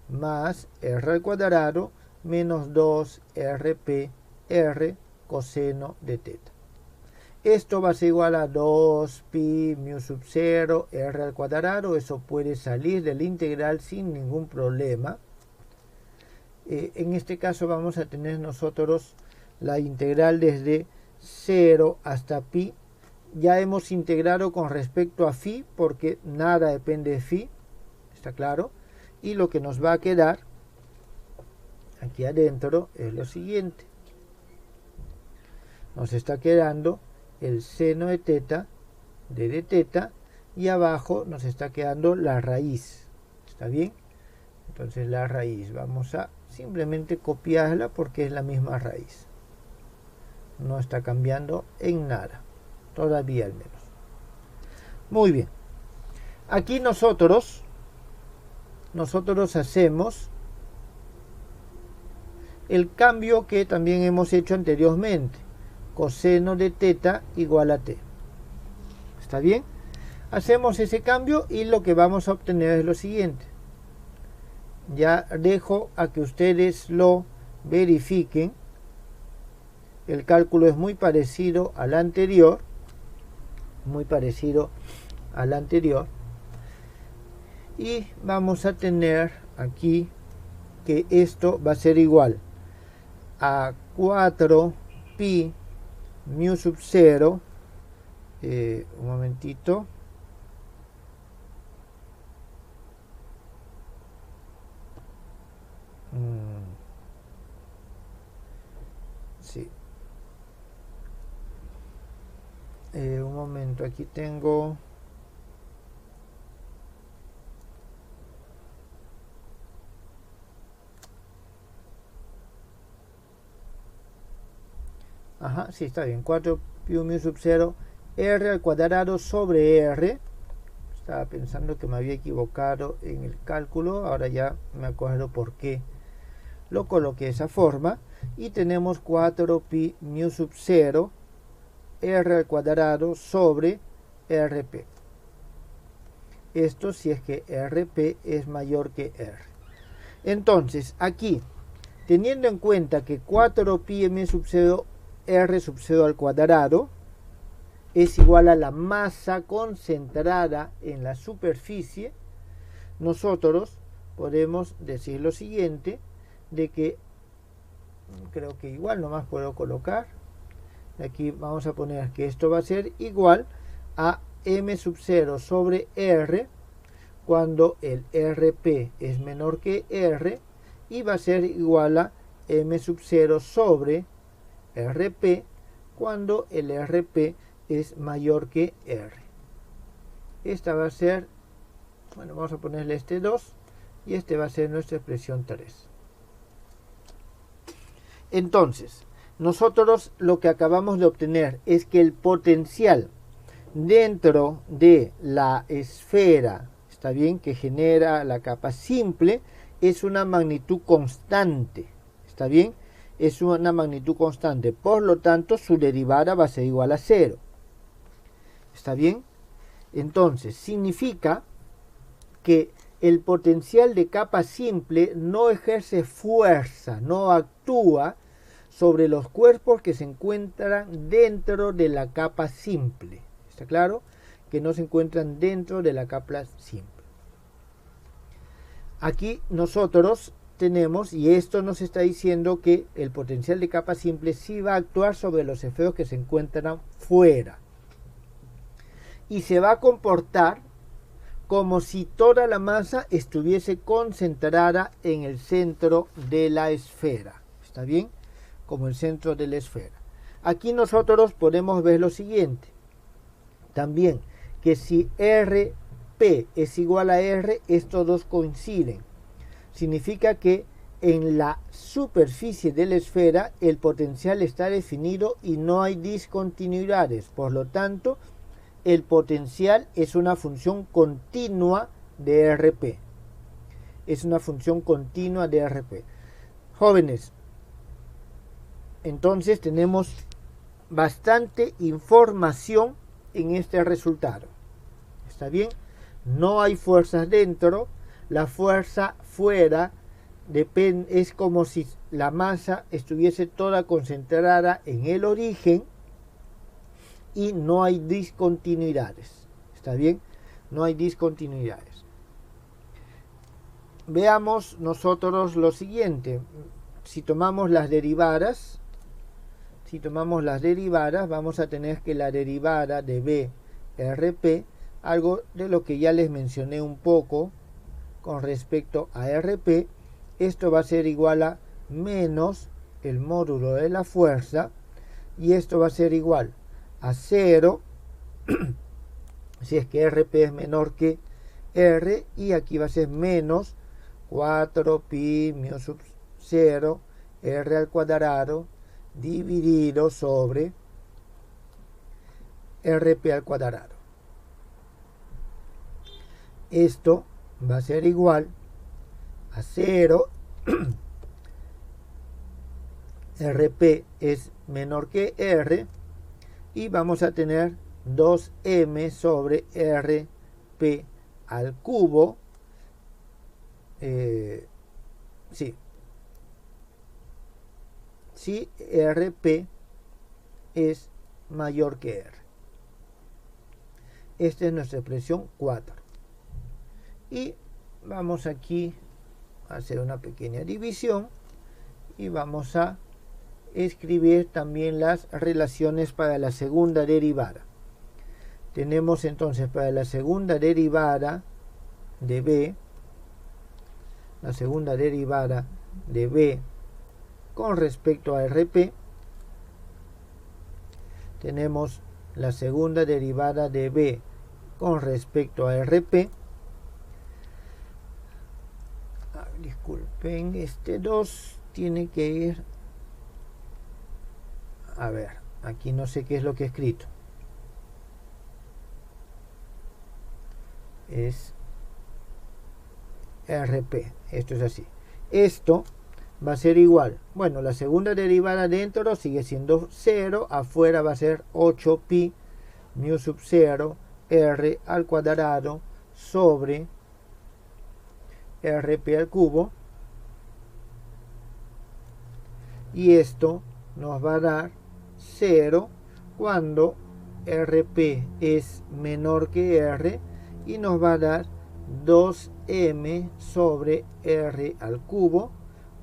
más r al cuadrado menos 2rp r coseno de teta. Esto va a ser igual a 2 pi mu sub 0 r al cuadrado. Eso puede salir de la integral sin ningún problema. En este caso vamos a tener nosotros la integral desde 0 hasta pi. Ya hemos integrado con respecto a phi porque nada depende de phi, está claro. Y lo que nos va a quedar aquí adentro es lo siguiente. Nos está quedando el seno de teta d de teta, y abajo nos está quedando la raíz. ¿Está bien? Entonces la raíz vamos a simplemente copiarla porque es la misma raíz. No está cambiando en nada. Todavía al menos. Muy bien. Aquí nosotros hacemos el cambio que también hemos hecho anteriormente. Coseno de teta igual a t. ¿Está bien? Hacemos ese cambio y lo que vamos a obtener es lo siguiente. Ya dejo a que ustedes lo verifiquen. El cálculo es muy parecido al anterior. Y vamos a tener aquí que esto va a ser igual a 4 pi mu sub 0, un momentito, sí, Un momento, aquí tengo... Ajá, sí, está bien. 4 pi mu sub 0 r al cuadrado sobre r. Estaba pensando que me había equivocado en el cálculo. Ahora ya me acuerdo por qué lo coloqué de esa forma. Y tenemos 4 pi mu sub 0 r al cuadrado sobre rp. Esto si es que rp es mayor que r. Entonces, aquí, teniendo en cuenta que 4 pi m sub 0 r sub 0 al cuadrado es igual a la masa concentrada en la superficie, nosotros podemos decir lo siguiente, de que creo que igual nomás puedo colocar, aquí vamos a poner que esto va a ser igual a m sub 0 sobre r cuando el rp es menor que r, y va a ser igual a m sub 0 sobre rp cuando el rp es mayor que r. Esta va a ser, bueno, vamos a ponerle este 2 y este va a ser nuestra expresión 3. Entonces, nosotros lo que acabamos de obtener es que el potencial dentro de la esfera, está bien, que genera la capa simple, es una magnitud constante, está bien, es una magnitud constante, por lo tanto su derivada va a ser igual a 0, está bien. Entonces significa que el potencial de capa simple no ejerce fuerza, no actúa sobre los cuerpos que se encuentran dentro de la capa simple. ¿Está claro? Que no se encuentran dentro de la capa simple. Aquí nosotros tenemos, y esto nos está diciendo que el potencial de capa simple sí va a actuar sobre los efectos que se encuentran fuera. Y se va a comportar como si toda la masa estuviese concentrada en el centro de la esfera. ¿Está bien? Como el centro de la esfera. Aquí nosotros podemos ver lo siguiente. También que si RP es igual a R, estos dos coinciden. Significa que en la superficie de la esfera el potencial está definido y no hay discontinuidades. Por lo tanto, el potencial es una función continua de RP. Es una función continua de RP. Jóvenes, entonces tenemos bastante información en este resultado. ¿Está bien? No hay fuerzas dentro. La fuerza fuera es como si la masa estuviese toda concentrada en el origen y no hay discontinuidades. ¿Está bien? No hay discontinuidades. Veamos nosotros lo siguiente. Si tomamos las derivadas, vamos a tener que la derivada de BRP, algo de lo que ya les mencioné un poco con respecto a RP, esto va a ser igual a menos el módulo de la fuerza, y esto va a ser igual a 0 si es que RP es menor que R, y aquí va a ser menos 4 pi mu sub 0 R al cuadrado dividido sobre RP al cuadrado. Esto va a ser igual a 0 RP es menor que R, y vamos a tener 2m sobre RP al cubo. Si RP es mayor que R. Esta es nuestra expresión 4. Y vamos aquí a hacer una pequeña división y vamos a escribir también las relaciones para la segunda derivada. Tenemos entonces para la segunda derivada de B, con respecto a RP, tenemos la segunda derivada de B con respecto a RP. Disculpen, este 2 tiene que ir, a ver, aquí no sé qué es lo que he escrito, es RP, esto es así, esto va a ser igual, bueno, la segunda derivada dentro sigue siendo 0, afuera va a ser 8pi mu sub 0 r al cuadrado sobre RP al cubo, y esto nos va a dar 0 cuando RP es menor que R, y nos va a dar 2m sobre R al cubo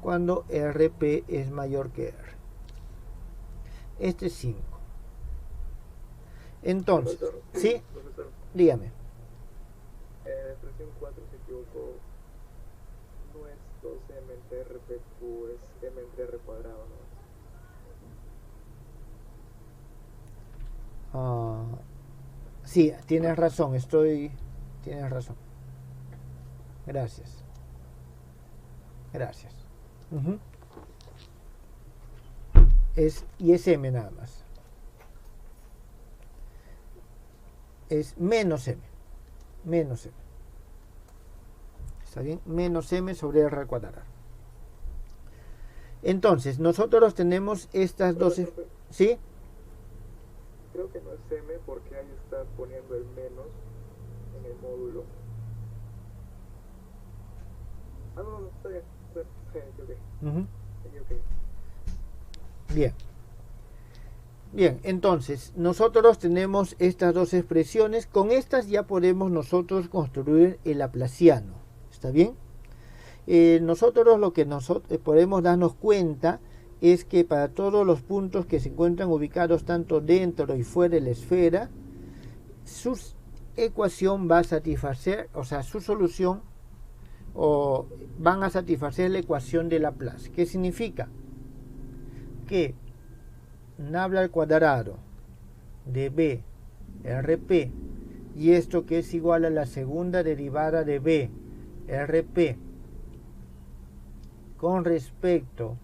cuando RP es mayor que R. Este es 5. Entonces, Profesor, ¿sí? profesor, Dígame. expresión 4 se equivocó. No es 2m entre RP cubo, es m entre R cuadrado, ¿no? Sí, tienes razón, tienes razón. Gracias. Gracias. Y es m nada más. Es menos m. Menos m. ¿Está bien? Menos m sobre r al cuadrado. Entonces, nosotros tenemos estas dos... ¿Sí? Creo que no es m porque ahí está poniendo el menos en el módulo. Ah, no, está bien. Bien. Bien, entonces, nosotros tenemos estas dos expresiones. Con estas ya podemos nosotros construir el laplaciano. ¿Está bien? Nosotros lo que podemos darnos cuenta es que para todos los puntos que se encuentran ubicados tanto dentro y fuera de la esfera, su ecuación va a satisfacer, o sea, su solución van a satisfacer la ecuación de Laplace. ¿Qué significa? Que nabla al cuadrado de B RP, y esto que es igual a la segunda derivada de B RP con respecto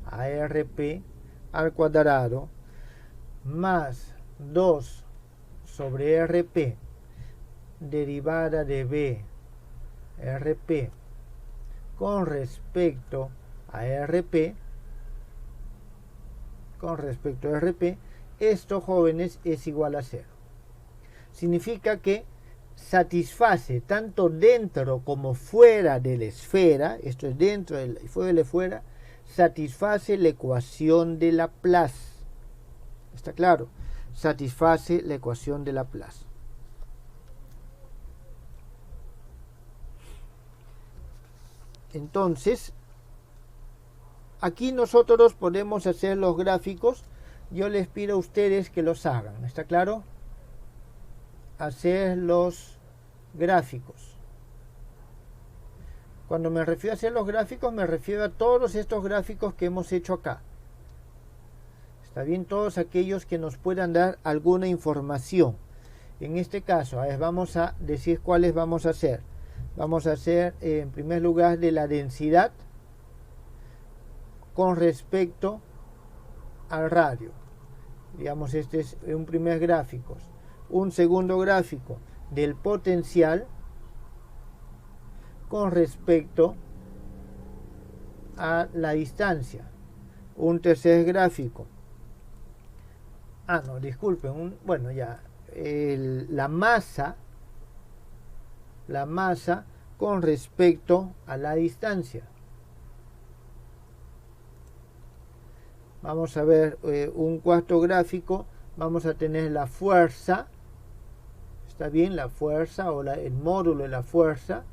a RP al cuadrado más 2 sobre RP derivada de B RP con respecto a RP, esto, jóvenes, es igual a 0. Significa que satisface tanto dentro como fuera de la esfera, esto es dentro y fuera de la esfera, satisface la ecuación de Laplace. ¿Está claro? Satisface la ecuación de Laplace. Entonces, aquí nosotros podemos hacer los gráficos. Yo les pido a ustedes que los hagan. ¿Está claro? Hacer los gráficos. Cuando me refiero a hacer los gráficos, me refiero a todos estos gráficos que hemos hecho acá. Está bien, todos aquellos que nos puedan dar alguna información. En este caso, vamos a decir cuáles vamos a hacer. Vamos a hacer, en primer lugar, de la densidad con respecto al radio. Digamos, este es un primer gráfico. Un segundo gráfico del potencial con respecto a la distancia. Un tercer gráfico. Bueno, ya. La masa con respecto a la distancia. Vamos a ver un cuarto gráfico. Vamos a tener la fuerza. ¿Está bien? La fuerza o el módulo de la fuerza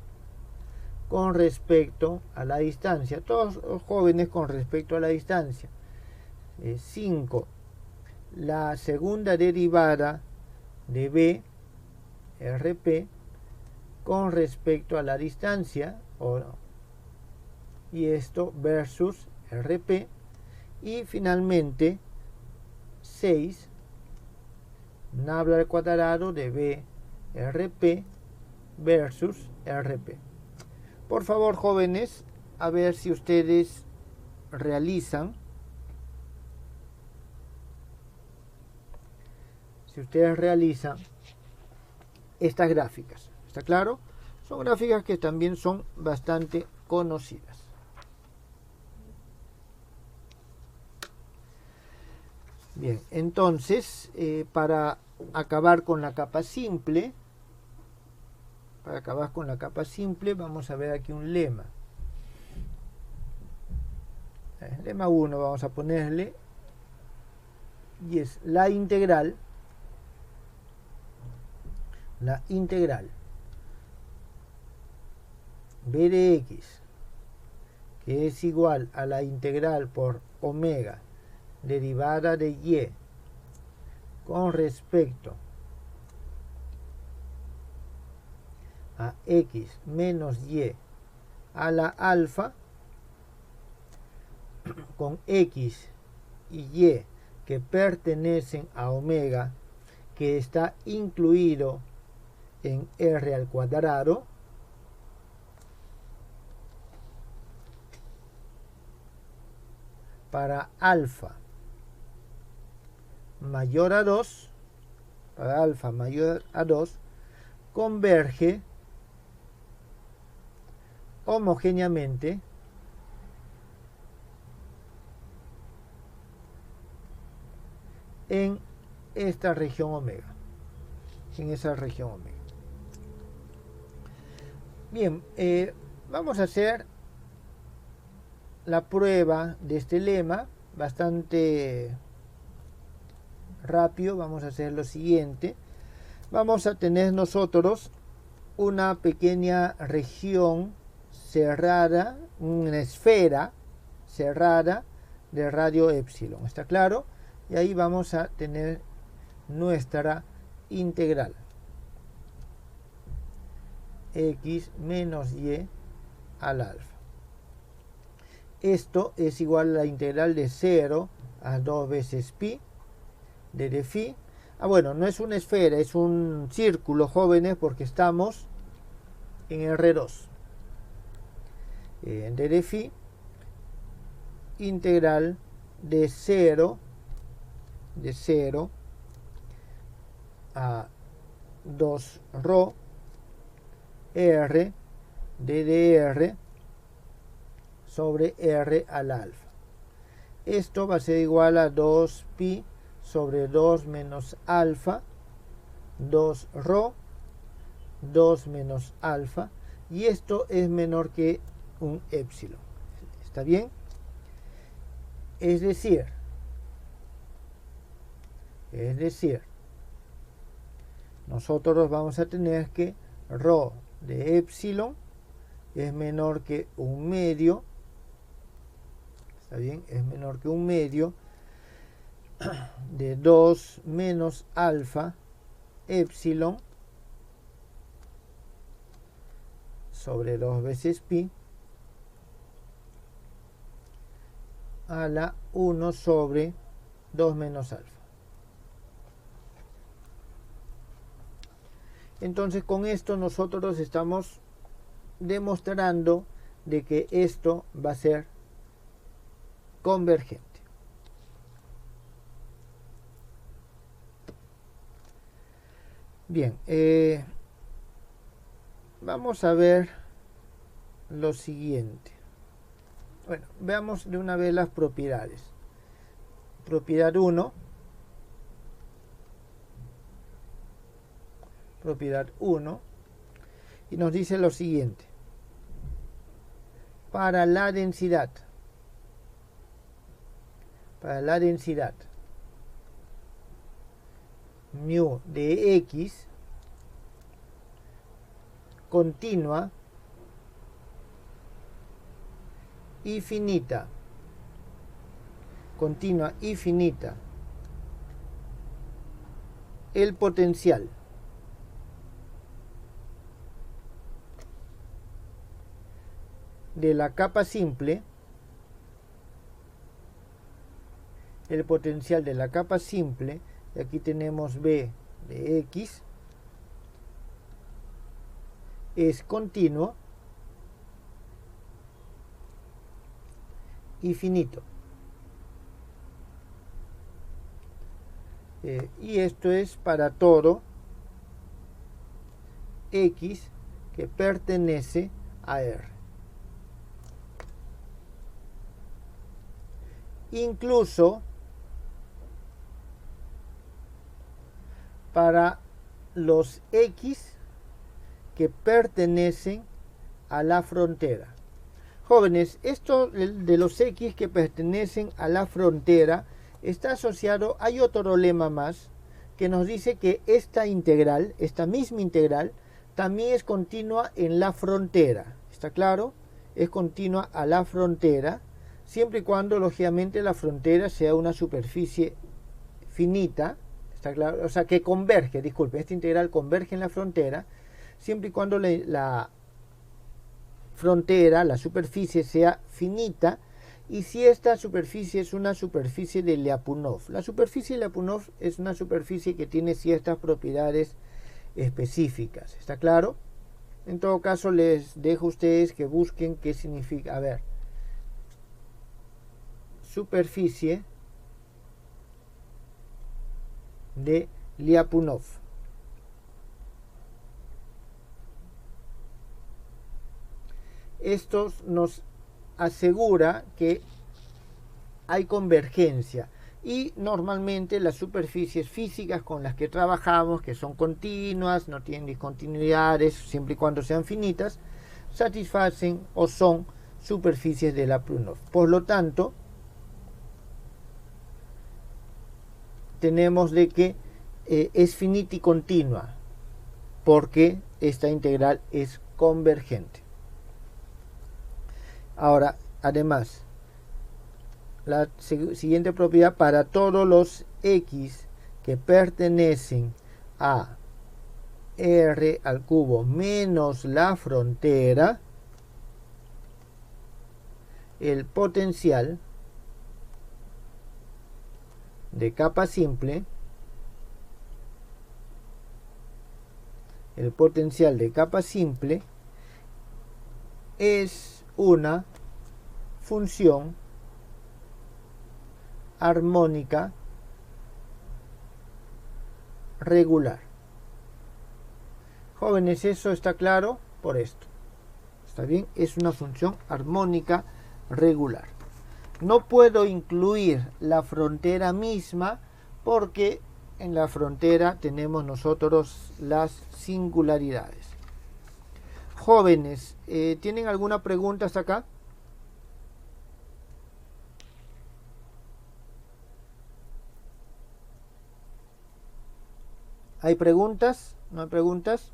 con respecto a la distancia. Todos los jóvenes con respecto a la distancia. 5. La segunda derivada de B, RP, con respecto a la distancia, y esto versus RP. Y finalmente 6, nabla al cuadrado de BRP versus RP. Por favor, jóvenes, a ver si ustedes realizan estas gráficas. ¿Está claro? Son gráficas que también son bastante conocidas. Bien, entonces, para acabar con la capa simple, vamos a ver aquí un lema. El lema 1 vamos a ponerle, y es la integral b de x, que es igual a la integral por omega derivada de y con respecto a x menos y a la alfa, con x y y que pertenecen a omega, que está incluido en r al cuadrado, para alfa mayor a 2, converge homogéneamente en esta región omega, Bien, vamos a hacer la prueba de este lema bastante rápido. Vamos a hacer lo siguiente. Vamos a tener nosotros una pequeña región cerrada, una esfera cerrada de radio epsilon. ¿Está claro? Y ahí vamos a tener nuestra integral. X menos y al alfa. Esto es igual a la integral de 0 a 2 veces pi de phi. Bueno, no es una esfera, es un círculo, jóvenes, porque estamos en R2. De phi, integral de 0 a 2 rho r de dr sobre r al alfa. Esto va a ser igual a 2 pi sobre 2 menos alfa, 2 rho, 2 menos alfa, y esto es menor que un epsilon. ¿Está bien? Es decir, nosotros vamos a tener que rho de epsilon es menor que un medio. ¿Está bien? Es menor que un medio de 2 menos alfa epsilon sobre 2 veces pi a la 1 sobre 2 menos alfa. Entonces, con esto nosotros estamos demostrando de que esto va a ser convergente. Bien, vamos a ver lo siguiente. Bueno, veamos de una vez las propiedades. Propiedad 1. Y nos dice lo siguiente. Para la densidad mu de x continua y finita, el potencial de la capa simple, y aquí tenemos B de X es continuo y finito. Y esto es para todo X que pertenece a R. Incluso para los X que pertenecen a la frontera. Jóvenes, esto de los X que pertenecen a la frontera está asociado, hay otro lema más que nos dice que esta integral, esta misma integral, también es continua en la frontera. ¿Está claro? Es continua a la frontera, siempre y cuando, lógicamente, la frontera sea una superficie finita. ¿Está claro? O sea, que converge, disculpe, esta integral converge en la frontera, siempre y cuando la frontera, la superficie, sea finita, y si esta superficie es una superficie de Lyapunov. La superficie de Lyapunov es una superficie que tiene ciertas propiedades específicas. ¿Está claro? En todo caso, les dejo a ustedes que busquen qué significa. A ver, superficie de Lyapunov. Esto nos asegura que hay convergencia, y normalmente las superficies físicas con las que trabajamos, que son continuas, no tienen discontinuidades, siempre y cuando sean finitas, satisfacen o son superficies de Lyapunov. Por lo tanto, tenemos de que es finita y continua, porque esta integral es convergente. Ahora, además, la siguiente propiedad: para todos los X que pertenecen a R al cubo menos la frontera, el potencial de capa simple, es una función armónica regular. Jóvenes, ¿eso está claro? Por esto. ¿Está bien? Es una función armónica regular. No puedo incluir la frontera misma porque en la frontera tenemos nosotros las singularidades. Jóvenes, ¿tienen alguna pregunta hasta acá? ¿Hay preguntas? ¿No hay preguntas?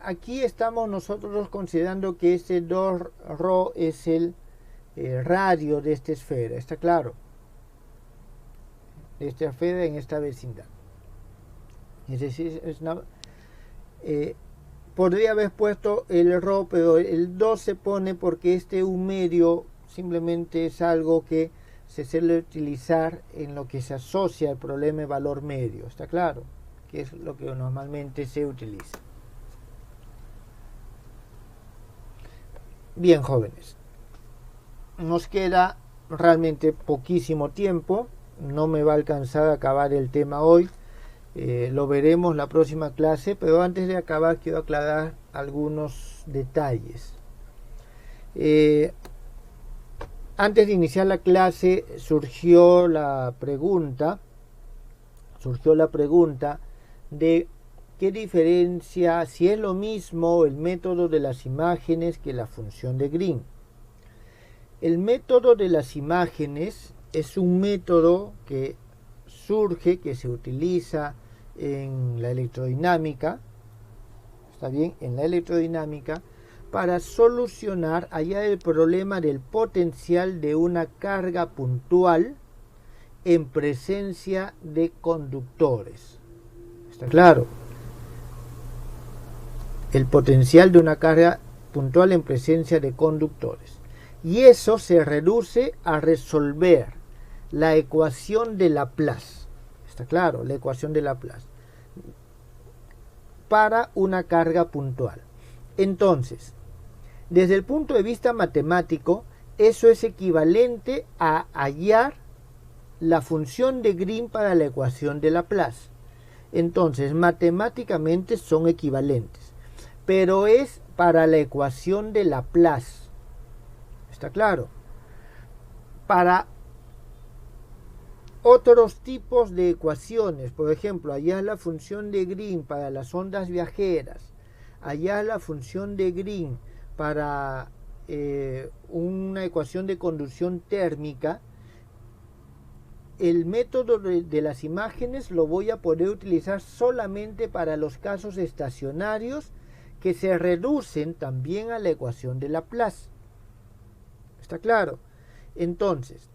Aquí estamos nosotros considerando que ese 2ρ es el radio de esta esfera. ¿Está claro? De esta esfera en esta vecindad. Es decir, podría haber puesto el ρ, pero el 2 se pone porque este un medio simplemente es algo que se suele utilizar en lo que se asocia al problema de valor medio. ¿Está claro? Que es lo que normalmente se utiliza. Bien, jóvenes, nos queda realmente poquísimo tiempo, no me va a alcanzar a acabar el tema hoy, lo veremos la próxima clase, pero antes de acabar quiero aclarar algunos detalles. Antes de iniciar la clase surgió la pregunta de ¿qué diferencia, si es lo mismo el método de las imágenes que la función de Green? El método de las imágenes es un método que surge, que se utiliza en la electrodinámica, ¿está bien? En la electrodinámica, para solucionar allá el problema del potencial de una carga puntual en presencia de conductores. ¿Está claro? El potencial de una carga puntual en presencia de conductores. Y eso se reduce a resolver la ecuación de Laplace. ¿Está claro? La ecuación de Laplace. Para una carga puntual. Entonces, desde el punto de vista matemático, eso es equivalente a hallar la función de Green para la ecuación de Laplace. Entonces, matemáticamente son equivalentes, pero es para la ecuación de Laplace. ¿Está claro? Para otros tipos de ecuaciones, por ejemplo, hallar la función de Green para las ondas viajeras, hallar la función de Green para una ecuación de conducción térmica, el método de las imágenes lo voy a poder utilizar solamente para los casos estacionarios que se reducen también a la ecuación de Laplace. ¿Está claro? Entonces,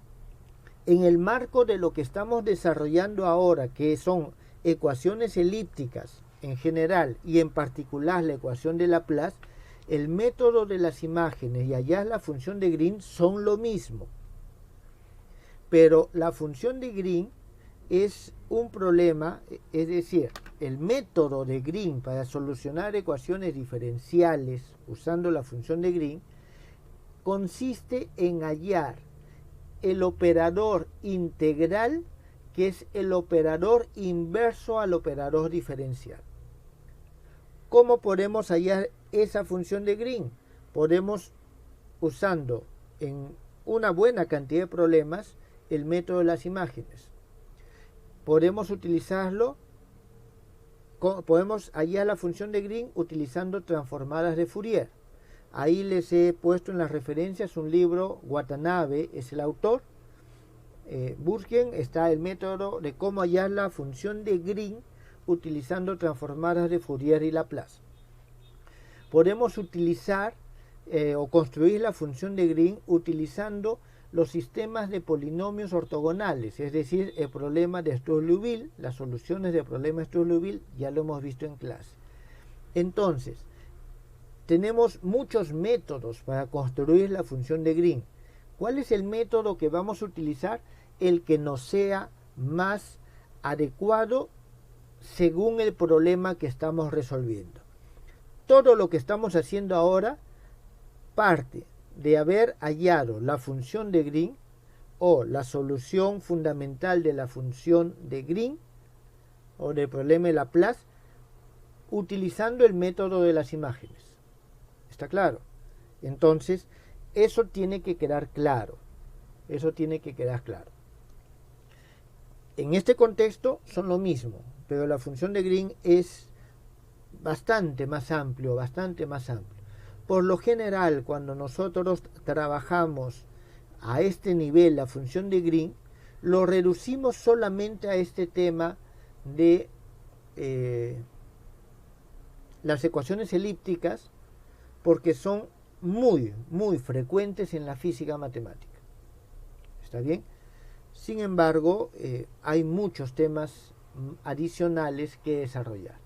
en el marco de lo que estamos desarrollando ahora, que son ecuaciones elípticas en general y en particular la ecuación de Laplace, el método de las imágenes y allá la función de Green son lo mismo. Pero la función de Green es un problema, es decir, el método de Green para solucionar ecuaciones diferenciales usando la función de Green consiste en hallar el operador integral, que es el operador inverso al operador diferencial. ¿Cómo podemos hallar esa función de Green? Podemos, usando en una buena cantidad de problemas, el método de las imágenes. Podemos utilizarlo, podemos hallar la función de Green utilizando transformadas de Fourier. Ahí les he puesto en las referencias un libro, Watanabe es el autor. Busquen, está el método de cómo hallar la función de Green utilizando transformadas de Fourier y Laplace. Podemos utilizar o construir la función de Green utilizando los sistemas de polinomios ortogonales, es decir, el problema de Struve-Liouville, las soluciones del problema de Struve-Liouville ya lo hemos visto en clase. Entonces, tenemos muchos métodos para construir la función de Green. ¿Cuál es el método que vamos a utilizar? El que nos sea más adecuado según el problema que estamos resolviendo. Todo lo que estamos haciendo ahora parte de haber hallado la función de Green o la solución fundamental de la función de Green o del problema de Laplace utilizando el método de las imágenes. ¿Está claro? Entonces, eso tiene que quedar claro. Eso tiene que quedar claro. En este contexto son lo mismo, pero la función de Green es bastante más amplio, bastante más amplio. Por lo general, cuando nosotros trabajamos a este nivel la función de Green, lo reducimos solamente a este tema de las ecuaciones elípticas, porque son muy frecuentes en la física matemática. ¿Está bien? Sin embargo, hay muchos temas adicionales que desarrollar.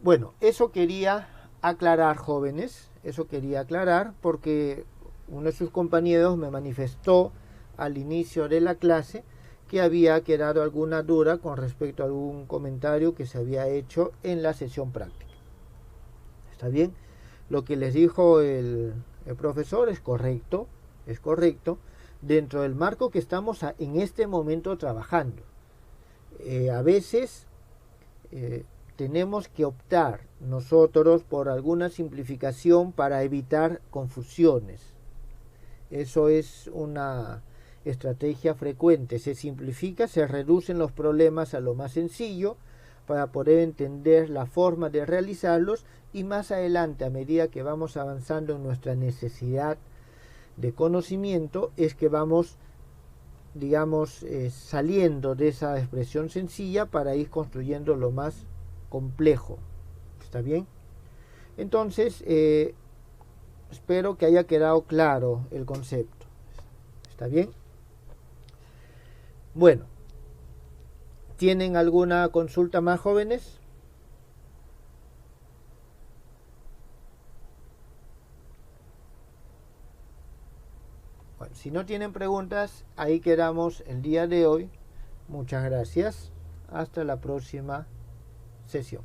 Bueno, eso quería aclarar, jóvenes, eso quería aclarar porque uno de sus compañeros me manifestó al inicio de la clase que había quedado alguna duda con respecto a algún comentario que se había hecho en la sesión práctica. ¿Está bien? Lo que les dijo el profesor es correcto, dentro del marco que estamos en este momento trabajando. A veces tenemos que optar nosotros por alguna simplificación para evitar confusiones. Eso es una estrategia frecuente. Se simplifica, se reducen los problemas a lo más sencillo para poder entender la forma de realizarlos y más adelante, a medida que vamos avanzando en nuestra necesidad de conocimiento, es que vamos, digamos, saliendo de esa expresión sencilla para ir construyendo lo más complejo. ¿Está bien? Entonces, espero que haya quedado claro el concepto. ¿Está bien? Bueno, ¿tienen alguna consulta más, jóvenes? Bueno, si no tienen preguntas, ahí quedamos el día de hoy. Muchas gracias. Hasta la próxima sesión.